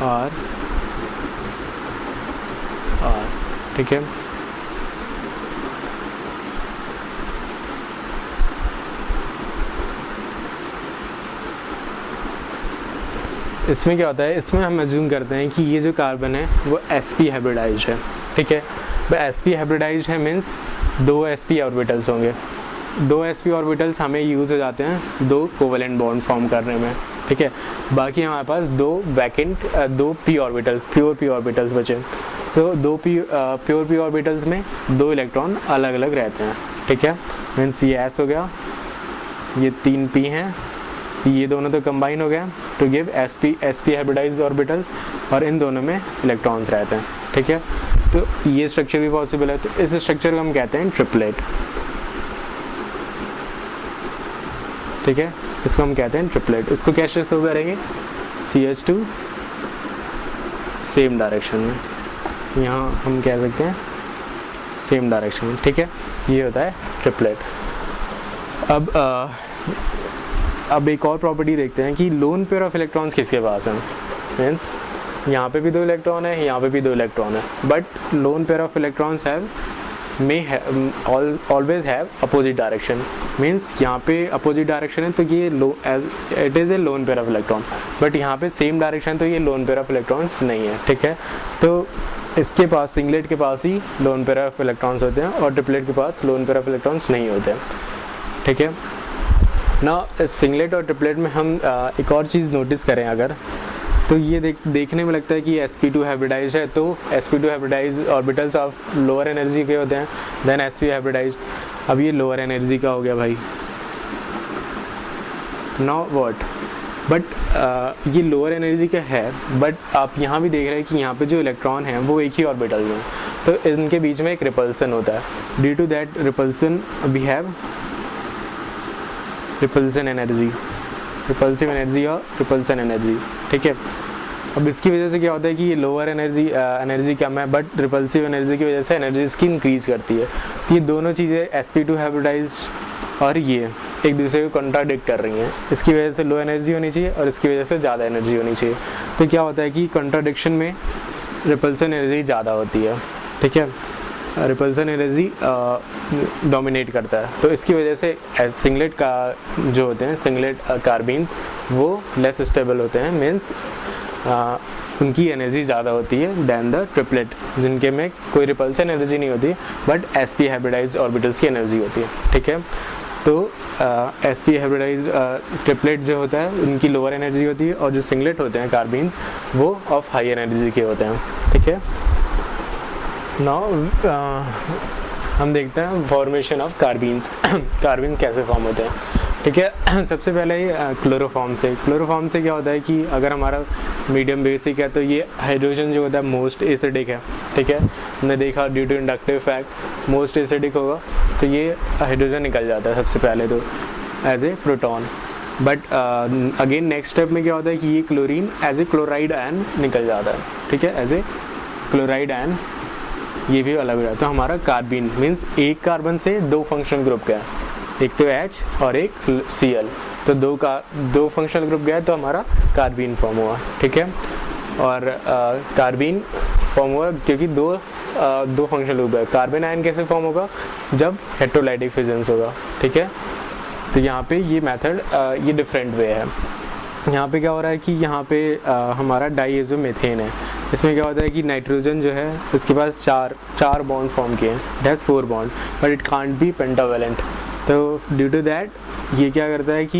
R, ठीक है। इसमें क्या होता है, इसमें हम अज्यूम करते हैं कि ये जो कार्बन है वो sp हाइब्रिडाइज्ड है, ठीक है। sp हाइब्रिडाइज्ड है मीन्स दो sp ऑर्बिटल्स होंगे। दो sp ऑर्बिटल्स हमें यूज़ हो जाते हैं दो कोवेलेंट बॉन्ड फॉर्म करने में, ठीक है। बाकी हमारे पास दो p orbitals, pure p orbitals बचे। तो दो प्योर p ऑर्बिटल्स में दो इलेक्ट्रॉन अलग अलग रहते हैं, ठीक है। मीन्स ये s हो गया, ये तीन p हैं, तो ये दोनों तो कंबाइन हो गया to give sp hybridized orbital, और इन दोनों में इलेक्ट्रॉन्स रहते हैं, ठीक है। तो ये स्ट्रक्चर भी पॉसिबल है। तो इस स्ट्रक्चर को हम कहते हैं ट्रिपलेट, ठीक है। इसको हम कहते हैं ट्रिपलेट। इसको कैसे शो करेंगे, CH2 सेम डायरेक्शन में, यहाँ हम कह सकते हैं सेम डायरेक्शन में, ठीक है। ये होता है ट्रिपलेट। अब एक और प्रॉपर्टी देखते हैं कि लोन पेयर ऑफ इलेक्ट्रॉन्स किसके पास हैं। मीन्स यहाँ पे भी 2 इलेक्ट्रॉन है, यहाँ पे भी 2 इलेक्ट्रॉन है, but loan pair of electrons always have opposite direction. Means यहाँ पे अपोजिट डायरेक्शन है तो ये it is A loan pair of electron, but यहाँ पे सेम डायरेक्शन तो ये लोन पेयर ऑफ इलेक्ट्रॉन्स नहीं है, ठीक है। तो इसके पास, सिंगलेट के पास ही लोन पेयर ऑफ इलेक्ट्रॉन्स होते हैं और ट्रिपलेट के पास लोन पेयर ऑफ इलेक्ट्रॉन्स नहीं होते हैं, ठीक है ना। सिंगलेट और ट्रिपलेट में हम एक और चीज़ नोटिस करें अगर, तो ये देखने में लगता है कि sp2 हाइब्रिडाइज्ड है, तो sp2 hybridized orbitals of lower energy के होते हैं, देन sp हाइब्रिडाइज्ड। अब ये लोअर एनर्जी का हो गया भाई, नाउ व्हाट, बट ये लोअर एनर्जी का है, बट आप यहाँ भी देख रहे हैं कि यहाँ पे जो इलेक्ट्रॉन हैं वो एक ही ऑर्बिटल में, तो इनके बीच में एक रिपल्सन होता है। Due to that repulsion we have repulsion energy, repulsive energy और रिपल्सन एनर्जी, ठीक है। अब इसकी वजह से क्या होता है कि ये लोअर एनर्जी कम है, बट रिपल्सिव एनर्जी की वजह से एनर्जी इसकी इंक्रीज़ करती है। तो ये दोनों चीज़ें sp2 हाइब्रिडाइज्ड और ये एक दूसरे को कॉन्ट्राडिक्ट कर रही हैं। इसकी वजह से लो एनर्जी होनी चाहिए और इसकी वजह से ज़्यादा एनर्जी होनी चाहिए। तो क्या होता है कि कॉन्ट्राडिक्शन में रिपल्सन एनर्जी ज़्यादा होती है, ठीक है, रिपल्सन एनर्जी डोमिनेट करता है। तो इसकी वजह से सिंगलेट का जो होते हैं, सिंगलेट कार्बीन्स वो लेस स्टेबल होते हैं, मीन्स उनकी एनर्जी ज़्यादा होती है दैन द ट्रिपलेट, जिनके में कोई रिपल्सन एनर्जी नहीं होती, बट sp हाइब्रिडाइज्ड ऑर्बिटल्स की एनर्जी होती है, ठीक है। तो sp हाइब्रिडाइज्ड ट्रिपलेट जो होता है उनकी लोअर एनर्जी होती है, और जो सिंगलेट होते हैं कार्बीन्स वो ऑफ हाई एनर्जी के होते हैं, ठीक है। नाउ हम देखते हैं फॉर्मेशन ऑफ कार्बीन्स। कार्बीन्स कैसे फॉर्म होते हैं, ठीक है। सबसे पहले क्लोरोफॉर्म से क्या होता है कि अगर हमारा मीडियम बेसिक है तो ये हाइड्रोजन जो होता है मोस्ट एसिडिक है, ठीक है। हमने देखा due to inductive effect most acidic होगा तो ये हाइड्रोजन निकल जाता है सबसे पहले तो as a proton. But again next step में क्या होता है कि ये chlorine as a chloride ion निकल जाता है, ठीक है, एज ए क्लोराइड आयन ये भी अलग हो जाता है। तो हमारा कार्बीन मीन्स एक कार्बन से 2 फंक्शनल ग्रुप का है, एक तो H और एक Cl, तो 2 फंक्शनल ग्रुप गया तो हमारा कार्बीन फॉर्म हुआ, ठीक है। और कार्बीन फॉर्म हुआ क्योंकि दो फंक्शनल ग्रुप है। कार्बन आयन कैसे फॉर्म होगा, जब हेट्रोलाइटिक फिजन्स होगा, ठीक है। तो यहाँ पे ये मेथड ये डिफरेंट वे है। यहाँ पे क्या हो रहा है कि यहाँ पे हमारा डाईएज़ोमीथेन है। इसमें क्या होता है कि नाइट्रोजन जो है इसके पास चार बॉन्ड फॉर्म किए हैं, it has 4 bond, but it can't be pentavalent. तो ड्यू टू दैट ये क्या करता है कि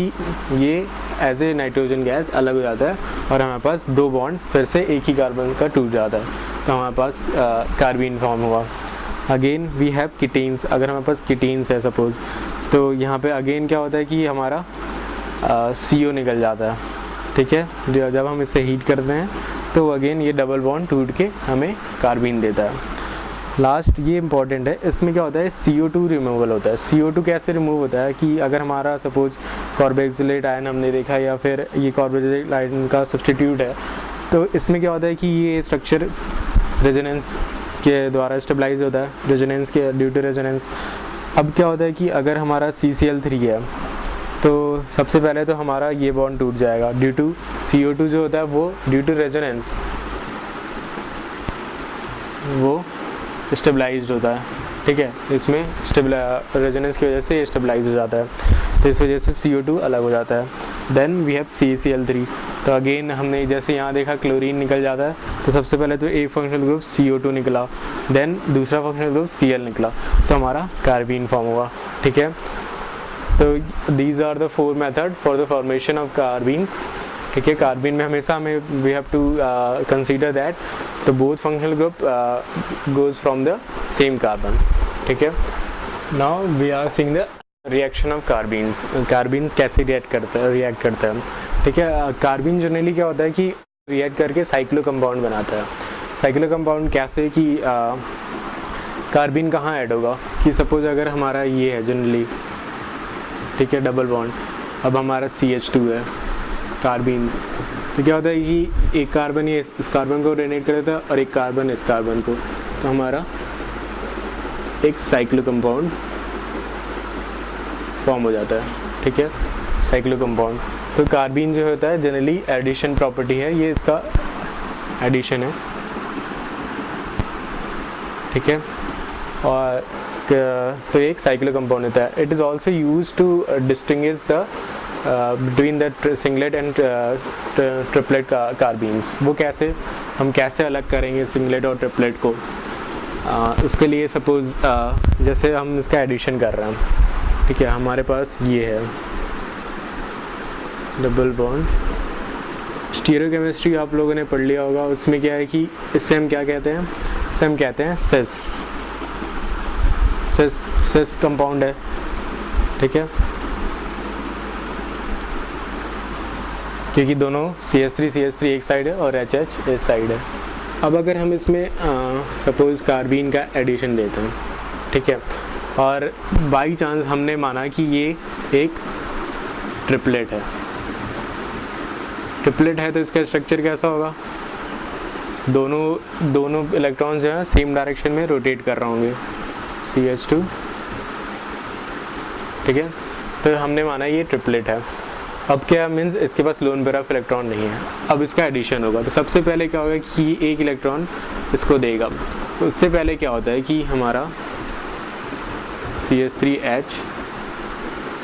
ये एज ए नाइट्रोजन गैस अलग हो जाता है और हमारे पास 2 बॉन्ड फिर से एक ही कार्बन का टूट जाता है, तो हमारे पास कार्बीन फॉर्म हुआ। अगेन वी हैव कीटीन्स, अगर हमारे पास कीटीन्स है सपोज, तो यहाँ पे अगेन क्या होता है कि हमारा CO निकल जाता है, ठीक है। जब हम इसे हीट करते हैं तो अगेन ये डबल बॉन्ड टूट के हमें कार्बीन देता है। लास्ट ये इंपॉर्टेंट है, इसमें क्या होता है CO2 रिमूवल होता है। CO2 कैसे रिमूव होता है कि अगर हमारा सपोज कार्बोक्सिलेट आयन हमने देखा या फिर ये कार्बोक्सिलेट आयन का सब्सटीट्यूट है, तो इसमें क्या होता है कि ये स्ट्रक्चर रेजोनेंस के द्वारा स्टेबलाइज होता है, रेजोनेंस के ड्यू टू रेजोनेंस। अब क्या होता है कि अगर हमारा CCl3 है तो सबसे पहले तो हमारा ये बॉन्ड टूट जाएगा ड्यू टू CO2 जो होता है वो ड्यू टू रेजोनेंस वो स्टेबलाइज्ड होता है, ठीक है। इसमें रेजोनेंस की वजह से ये स्टेबलाइज हो जाता है, तो इस वजह से CO2 अलग हो जाता है। देन वी हैव CCl3, तो अगेन हमने जैसे यहाँ देखा क्लोरीन निकल जाता है, तो सबसे पहले तो एक फंक्शनल ग्रुप CO2 निकला, देन दूसरा फंक्शनल ग्रुप Cl निकला, तो हमारा कार्बीन फॉर्म हुआ, ठीक है। तो these are the 4 method for the formation of carbenes, ठीक है। कार्बीन में हमेशा हमें we have to consider that the both functional group goes from the same carbon, ठीक है। Now we are seeing the reaction of carbenes. Carbenes कैसे react करते हैं, ठीक है। कार्बीन जनरली क्या होता है कि रिएक्ट करके साइक्लो कंपाउंड बनाता है। साइक्लो कंपाउंड कैसे कि कार्बीन कहाँ ऐड होगा कि सपोज अगर हमारा ये है जनरली, ठीक है, डबल बॉन्ड, अब हमारा CH2 है, कार्बीन तो क्या होता है कि एक कार्बन ये इस कार्बन को डोनेट कर देता है और एक कार्बन इस कार्बन को, तो हमारा एक साइक्लो कंपाउंड फॉर्म हो जाता है। ठीक है, साइक्लो कंपाउंड। तो कार्बीन जो होता है जनरली एडिशन प्रॉपर्टी है, ये इसका एडिशन है। ठीक है, और तो एक साइक्लो कंपाउंड होता है। It is also use to distinguish the between the singlet and triplet carbenes. वो कैसे, हम कैसे अलग करेंगे सिंगलेट और ट्रिपलेट को? उसके लिए सपोज जैसे हम इसका एडिशन कर रहे हैं, ठीक है, हमारे पास ये है डबल बॉन्ड। स्टीरियोकेमिस्ट्री आप लोगों ने पढ़ लिया होगा, उसमें क्या है कि इससे हम क्या कहते हैं, इससे हम कहते हैं सिस कंपाउंड है। ठीक है, क्योंकि दोनों CH3 एक साइड है और HH इस साइड है। अब अगर हम इसमें सपोज़ कार्बीन का एडिशन लेते हैं, ठीक है, और बाई चांस हमने माना कि ये एक ट्रिपलेट है, तो इसका स्ट्रक्चर कैसा होगा? दोनों इलेक्ट्रॉन्स जो हैं सेम डायरेक्शन में रोटेट कर रहे होंगे, CH2। ठीक है, तो हमने माना ये ट्रिपलेट है। अब क्या मीन्स इसके पास लोन पेयर ऑफ इलेक्ट्रॉन नहीं है, अब इसका एडिशन होगा। तो सबसे पहले क्या होगा कि एक इलेक्ट्रॉन इसको देगा। तो उससे पहले क्या होता है कि हमारा CH3H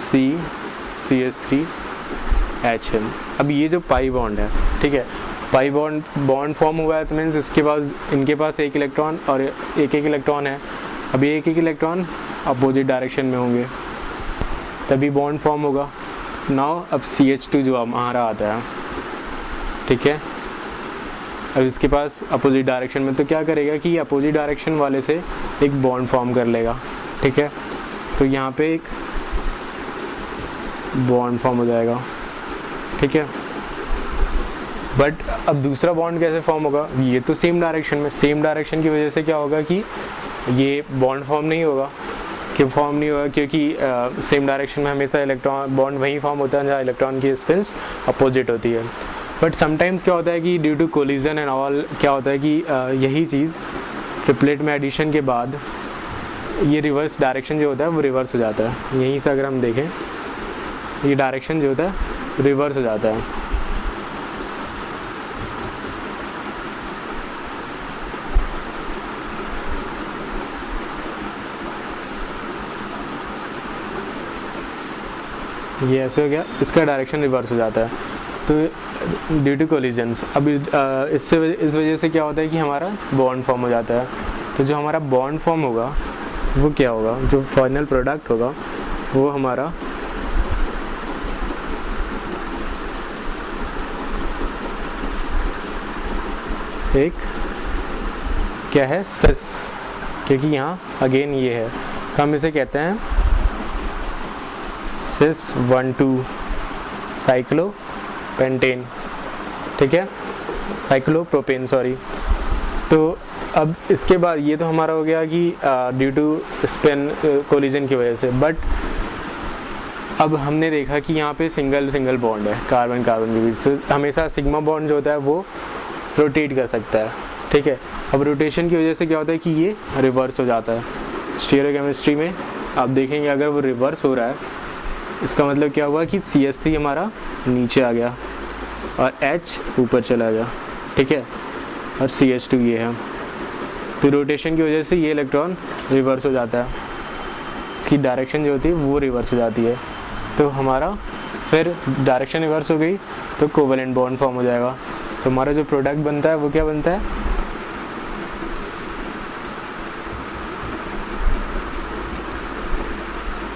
C CH3H है। अब ये जो पाई बॉन्ड है, ठीक है, पाई बॉन्ड फॉर्म हुआ है, तो मीन्स इसके पास, इनके पास एक इलेक्ट्रॉन और एक इलेक्ट्रॉन है। अब ये एक इलेक्ट्रॉन अपोजिट डायरेक्शन में होंगे, तभी बॉन्ड फॉर्म होगा। नाउ अब CH2 जो हमारा आता है, ठीक है, अब इसके पास अपोजिट डायरेक्शन में, तो क्या करेगा कि अपोजिट डायरेक्शन वाले से एक बॉन्ड फॉर्म कर लेगा। ठीक है, तो यहाँ पे एक बॉन्ड फॉर्म हो जाएगा। ठीक है, बट अब दूसरा बॉन्ड कैसे फॉर्म होगा? ये तो सेम डायरेक्शन की वजह से क्या होगा कि ये बॉन्ड फॉर्म नहीं होगा, क्योंकि सेम डायरेक्शन में हमेशा इलेक्ट्रॉन बॉन्ड वहीं फॉर्म होता है जहाँ इलेक्ट्रॉन की स्पिन्स अपोजिट होती है। बट समटाइम्स क्या होता है कि due to collision and all क्या होता है कि यही चीज़ ट्रिपलेट में एडिशन के बाद ये रिवर्स डायरेक्शन जो होता है वो रिवर्स हो जाता है। यहीं से अगर हम देखें, ये डायरेक्शन जो होता है रिवर्स हो जाता है। ये ऐसे हो गया, इसका डायरेक्शन रिवर्स हो जाता है, तो ड्यू टू कोलिजन्स। अब इस वजह से क्या होता है कि हमारा बॉन्ड फॉर्म हो जाता है। तो जो हमारा बॉन्ड फॉर्म होगा वो क्या होगा, जो फाइनल प्रोडक्ट होगा वो हमारा एक क्या है, सिस, क्योंकि यहाँ अगेन ये है, तो हम इसे कहते हैं सिस 1,2 साइक्लोपेंटेन। ठीक है, साइक्लोप्रोपेन, सॉरी। तो अब इसके बाद ये तो हमारा हो गया कि ड्यू टू स्पिन कोलिजन की वजह से। बट अब हमने देखा कि यहाँ पे सिंगल बॉन्ड है कार्बन के बीच, तो हमेशा सिग्मा बॉन्ड जो होता है वो रोटेट कर सकता है। ठीक है, अब रोटेशन की वजह से क्या होता है कि ये रिवर्स हो जाता है। स्टीरियोकेमिस्ट्री में आप देखेंगे अगर वो रिवर्स हो रहा है, इसका मतलब क्या हुआ कि CH3 हमारा नीचे आ गया और H ऊपर चला गया। ठीक है, और CH2 ये है, तो रोटेशन की वजह से ये इलेक्ट्रॉन रिवर्स हो जाता है, इसकी डायरेक्शन जो होती है वो रिवर्स हो जाती है। तो हमारा फिर डायरेक्शन रिवर्स हो गई तो कोवेलेंट बॉन्ड फॉर्म हो जाएगा। तो हमारा जो प्रोडक्ट बनता है वो क्या बनता है,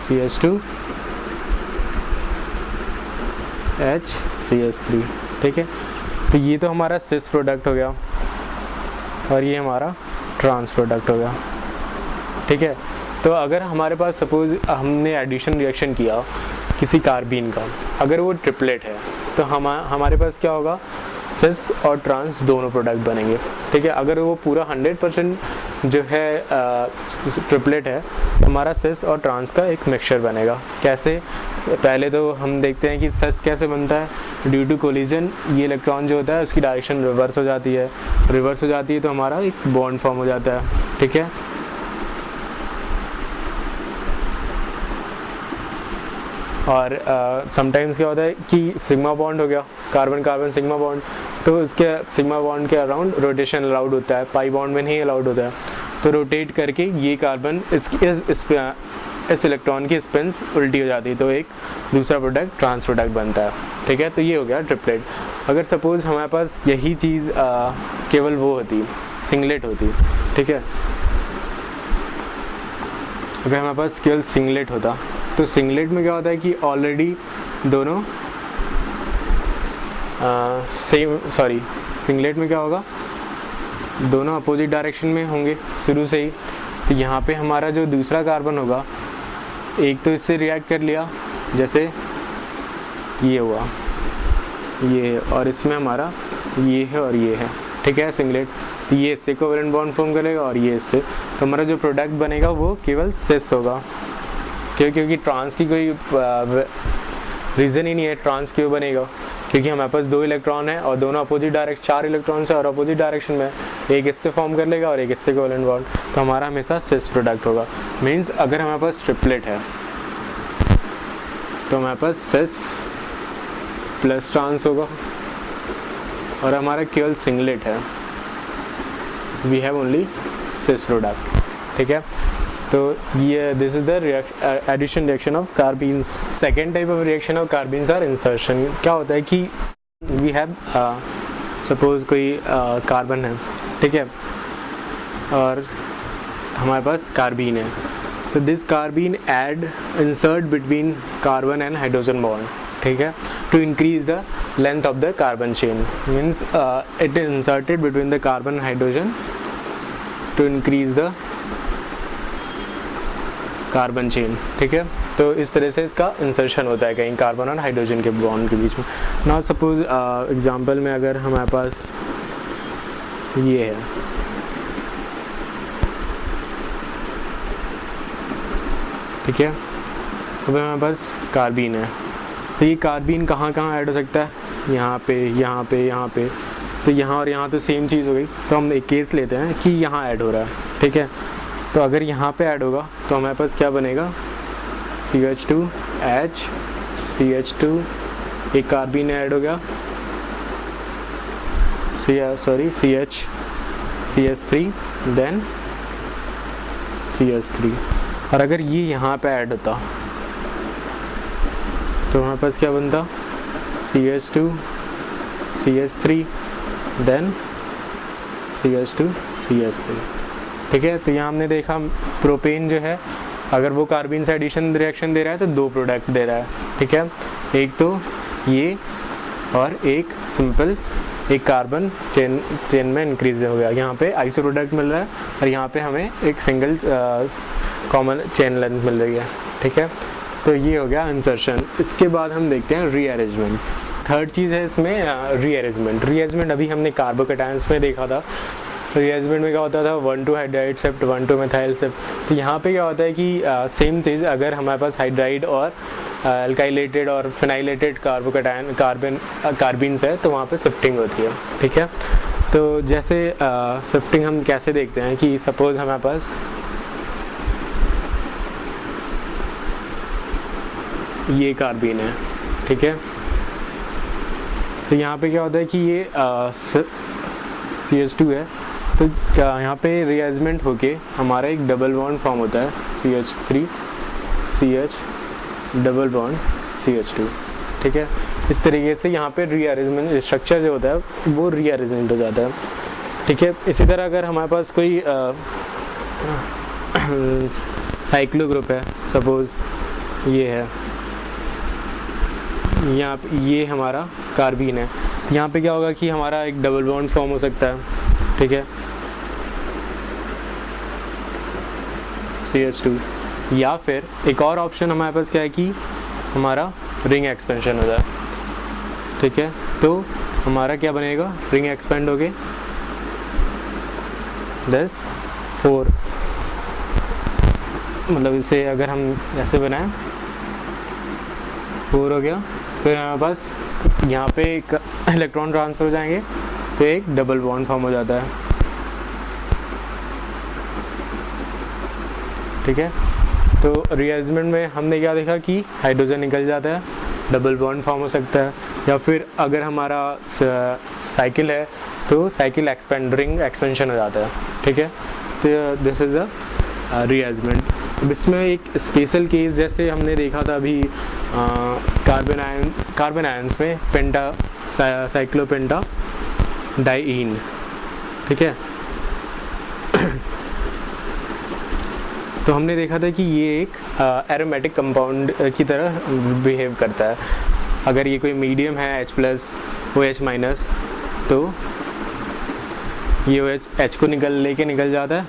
CH2 HCH3। ठीक है, तो ये तो हमारा सिस प्रोडक्ट हो गया और ये हमारा ट्रांस प्रोडक्ट हो गया। ठीक है, तो अगर हमारे पास सपोज हमने एडिशन रिएक्शन किया किसी कार्बीन का, अगर वो ट्रिपलेट है तो हमारे पास क्या होगा, सिस और ट्रांस दोनों प्रोडक्ट बनेंगे। ठीक है, अगर वो पूरा 100% जो है ट्रिपलेट है तो हमारा सिस और ट्रांस का एक मिक्सचर बनेगा। कैसे, पहले तो हम देखते हैं कि सिस कैसे बनता है, ड्यू टू कोलिजन ये इलेक्ट्रॉन जो होता है उसकी डायरेक्शन रिवर्स हो जाती है, रिवर्स हो जाती है तो हमारा एक बॉन्ड फॉर्म हो जाता है, ठीक है। और समटाइम्स क्या होता है कि सिग्मा बॉन्ड हो गया, कार्बन कार्बन सिग्मा बॉन्ड, तो इसके सिग्मा बॉन्ड के अराउंड रोटेशन अलाउड होता है, पाई बॉन्ड में नहीं अलाउड होता है, तो रोटेट करके ये कार्बन इस इलेक्ट्रॉन की स्पिन्स उल्टी हो जाती है, तो एक दूसरा प्रोडक्ट ट्रांस प्रोडक्ट बनता है, ठीक है। तो ये हो गया ट्रिपलेट। अगर सपोज हमारे पास यही चीज़ केवल वो होती, सिंगलेट होती, ठीक है, अगर हमारे पास केवल सिंगलेट होता तो सिंगलेट में क्या होता है कि ऑलरेडी दोनों सिंगलेट में क्या होगा, दोनों अपोजिट डायरेक्शन में होंगे शुरू से ही। तो यहाँ पे हमारा जो दूसरा कार्बन होगा एक तो इससे रिएक्ट कर लिया, जैसे ये हुआ ये, और इसमें हमारा ये है और ये है, ठीक है, सिंगलेट। तो ये इससे कोवेलेंट बॉन्ड फॉर्म करेगा और ये इससे, तो हमारा जो प्रोडक्ट बनेगा वो केवल सिस होगा, क्योंकि ट्रांस की कोई रीज़न ही नहीं है ट्रांस क्यों बनेगा, क्योंकि हमारे पास 2 इलेक्ट्रॉन है और दोनों अपोजिट डायरेक्शन, 4 इलेक्ट्रॉन है और अपोजिट डायरेक्शन में, एक इससे फॉर्म कर लेगा और एक इससे कोवेलेंट बॉन्ड, तो हमारा हमेशा सिस प्रोडक्ट होगा। मीन्स अगर हमारे पास ट्रिपलेट है तो हमारे पास सिस प्लस ट्रांस होगा, और हमारा केवल सिंगलेट है, we have only cis product, ठीक है। तो ये this is the addition reaction of carbenes. Second type of reaction of carbenes are insertion. क्या होता है कि वी हैव सपोज कोई कार्बन है, ठीक है, और हमारे पास कार्बीन है, तो this carbene add insert between carbon and hydrogen bond, ठीक है, to increase the length of the carbon chain. Means it is inserted between the carbon and hydrogen to increase the carbon chain, ठीक है। तो इस तरह से इसका insertion होता है कहीं कार्बन और हाइड्रोजन के बॉन्ड के बीच में। नाउ सपोज एग्जांपल में अगर हमारे पास ये है, ठीक है, अब हमारे पास कार्बीन है, तो ये कार्बीन कहाँ कहाँ ऐड हो सकता है, यहाँ पे, यहाँ पे, यहाँ पे, तो यहाँ और यहाँ तो सेम चीज़ हो गई। तो हम एक केस लेते हैं कि यहाँ ऐड हो रहा है, ठीक है, तो अगर यहाँ पे ऐड होगा तो हमारे पास क्या बनेगा, CH2H, CH2, एक कार्बीन ऐड हो गया, CH, CH3, देन CH3। और अगर ये यहाँ पे ऐड होता तो हमारे पास क्या बनता, CH2, CH3, then CH2, CH3, ठीक है। तो यहाँ हमने देखा प्रोपेन जो है अगर वो कार्बीन से एडिशन रिएक्शन दे रहा है तो 2 प्रोडक्ट दे रहा है, ठीक है, एक तो ये और एक सिंपल एक कार्बन चेन में इंक्रीज हो गया, यहाँ पे आइसो प्रोडक्ट मिल रहा है और यहाँ पे हमें एक सिंगल कॉमन चेन लेंथ मिल रही है, ठीक है। तो ये हो गया इंसर्शन। इसके बाद हम देखते हैं रीअरेंजमेंट। थर्ड चीज़ है इसमें रीअरेंजमेंट। रीअरेंजमेंट अभी हमने कार्बोकैटायंस में देखा था, रीअरेंजमेंट में क्या होता था 1,2 हाइड्राइड शिफ्ट 1,2 मिथाइल शिफ्ट। तो यहाँ पे क्या होता है कि सेम चीज़ अगर हमारे पास हाइड्राइड और अल्काइलेटेड और फिनाइलेटेड कार्बीन्स है तो वहाँ पे शिफ्टिंग होती है, ठीक है। तो जैसे शिफ्टिंग हम कैसे देखते हैं कि सपोज हमारे पास ये कार्बीन है, ठीक है, तो यहाँ पे क्या होता है कि ये CH2 है, तो यहाँ पे रीअरेंजमेंट होके हमारा एक डबल बॉन्ड फॉर्म होता है CH3 CH double bond CH2, ठीक है। इस तरीके से यहाँ पे रीअरेंजमेंट स्ट्रक्चर जो होता है वो रीअरेंजमेंट हो जाता है, ठीक है। इसी तरह अगर हमारे पास कोई साइक्लो ग्रुप है, सपोज ये है, यहाँ पे ये हमारा कार्बीन है, तो यहाँ पे क्या होगा कि हमारा एक डबल बॉन्ड फॉर्म हो सकता है, ठीक है, CH2। या फिर एक और ऑप्शन हमारे पास क्या है कि हमारा रिंग एक्सपेंशन हो जाए, ठीक है। तो हमारा क्या बनेगा, रिंग एक्सपेंड हो गए 10 4, मतलब इसे अगर हम ऐसे बनाएं 4 हो गया फिर हमारे पास यहाँ पे एक इलेक्ट्रॉन ट्रांसफर हो जाएंगे तो एक डबल बॉन्ड फॉर्म हो जाता है, ठीक है। तो रीअरेंजमेंट में हमने क्या देखा कि हाइड्रोजन निकल जाता है, डबल बॉन्ड फॉर्म हो सकता है, या फिर अगर हमारा साइकिल है तो साइकिल एक्सपेंशन हो जाता है, ठीक है। तो दिस इज़ अ रीअरेंजमेंट। अब इसमें एक स्पेशल केस जैसे हमने देखा था अभी कार्बन आयंस में पेंटा साइक्लोपेंटा डाइईन, ठीक है। तो हमने देखा था कि ये एक एरोमेटिक कंपाउंड की तरह बिहेव करता है। अगर ये कोई मीडियम है H+ OH- तो ये H को निकल जाता है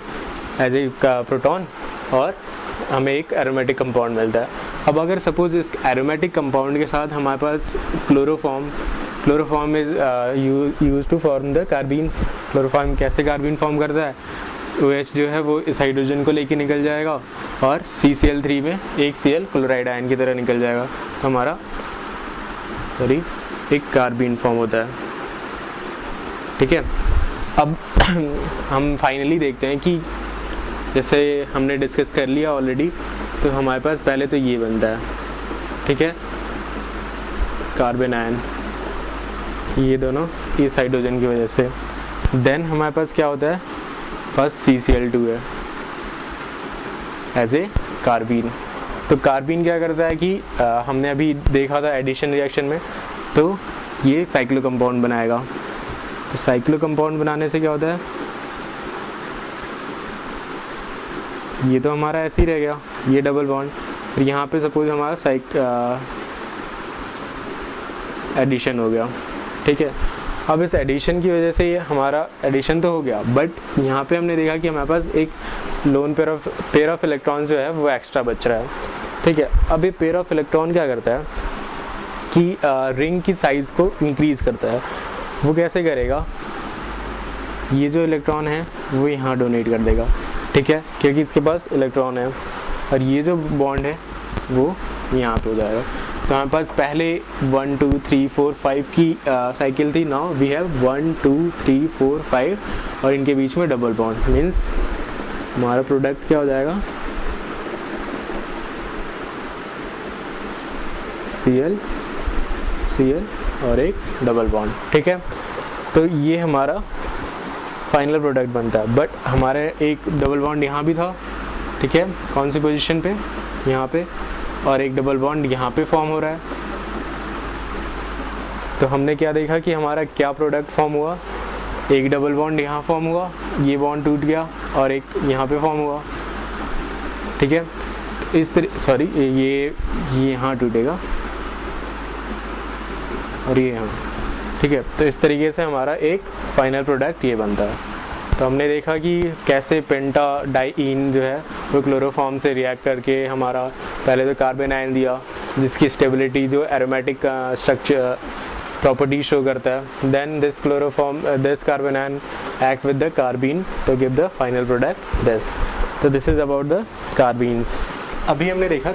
एज ए प्रोटॉन और हमें एक एरोमेटिक कंपाउंड मिलता है। अब अगर सपोज इस एरोमेटिक कंपाउंड के साथ हमारे पास chloroform is use to form the carbenes. Chloroform कैसे कार्बीन फॉर्म करता है, OH जो है वो इस हाइड्रोजन को लेके निकल जाएगा और CCl3 में एक Cl क्लोराइड आयन की तरह निकल जाएगा, तो हमारा एक कार्बीन फॉर्म होता है, ठीक है। अब हम फाइनली देखते हैं कि जैसे हमने डिस्कस कर लिया ऑलरेडी, तो हमारे पास पहले तो ये बनता है, ठीक है, कार्बन आयन, ये दोनों इस हाइड्रोजन की वजह से। देन हमारे पास क्या होता है, बस CCl2 है एज ए कार्बीन। तो कार्बीन क्या करता है कि हमने अभी देखा था एडिशन रिएक्शन में, तो ये साइक्लो कंपाउंड बनाएगा। तो साइक्लो कंपाउंड बनाने से क्या होता है, ये तो हमारा ऐसे ही रह गया, ये डबल बॉन्ड, फिर यहाँ पे सपोज हमारा एडिशन हो गया, ठीक है। अब इस एडिशन की वजह से ये हमारा एडिशन तो हो गया, बट यहाँ पे हमने देखा कि हमारे पास एक लोन पेयर ऑफ इलेक्ट्रॉन जो है वो एक्स्ट्रा बच रहा है, ठीक है। अब ये पेयर ऑफ इलेक्ट्रॉन क्या करता है कि रिंग की साइज़ को इंक्रीज करता है। वो कैसे करेगा, ये जो इलेक्ट्रॉन है वो यहाँ डोनेट कर देगा, ठीक है, क्योंकि इसके पास इलेक्ट्रॉन है, और ये जो बॉन्ड है वो यहाँ पे हो जाएगा। तो हमारे पास पहले 1 2 3 4 5 की साइकिल थी, नाउ वी हैव 1 2 3 4 5 और इनके बीच में डबल बॉन्ड, मीन्स हमारा प्रोडक्ट क्या हो जाएगा, Cl और एक डबल बॉन्ड, ठीक है। तो ये हमारा फाइनल प्रोडक्ट बनता है, बट हमारे एक डबल बॉन्ड यहाँ भी था, ठीक है, कौन सी पोजीशन पे, यहाँ पे, और एक डबल बॉन्ड यहाँ पे फॉर्म हो रहा है। तो हमने क्या देखा कि हमारा क्या प्रोडक्ट फॉर्म हुआ, एक डबल बॉन्ड यहाँ फॉर्म हुआ, ये बॉन्ड टूट गया और एक यहाँ पे फॉर्म हुआ, ठीक है। इस तरह सॉरी ये यहाँ टूटेगा और ये यहाँ, ठीक है। तो इस तरीके से हमारा एक फाइनल प्रोडक्ट ये बनता है। तो हमने देखा कि कैसे पेंटा डाइईन जो है वो क्लोरोफॉर्म से रिएक्ट करके हमारा पहले तो कार्बन आयन दिया, जिसकी स्टेबिलिटी जो एरोमेटिक स्ट्रक्चर प्रॉपर्टी शो करता है। Then this carbon ion act with the carbene to give the final product this. तो this is about the carbenes. अभी हमने देखा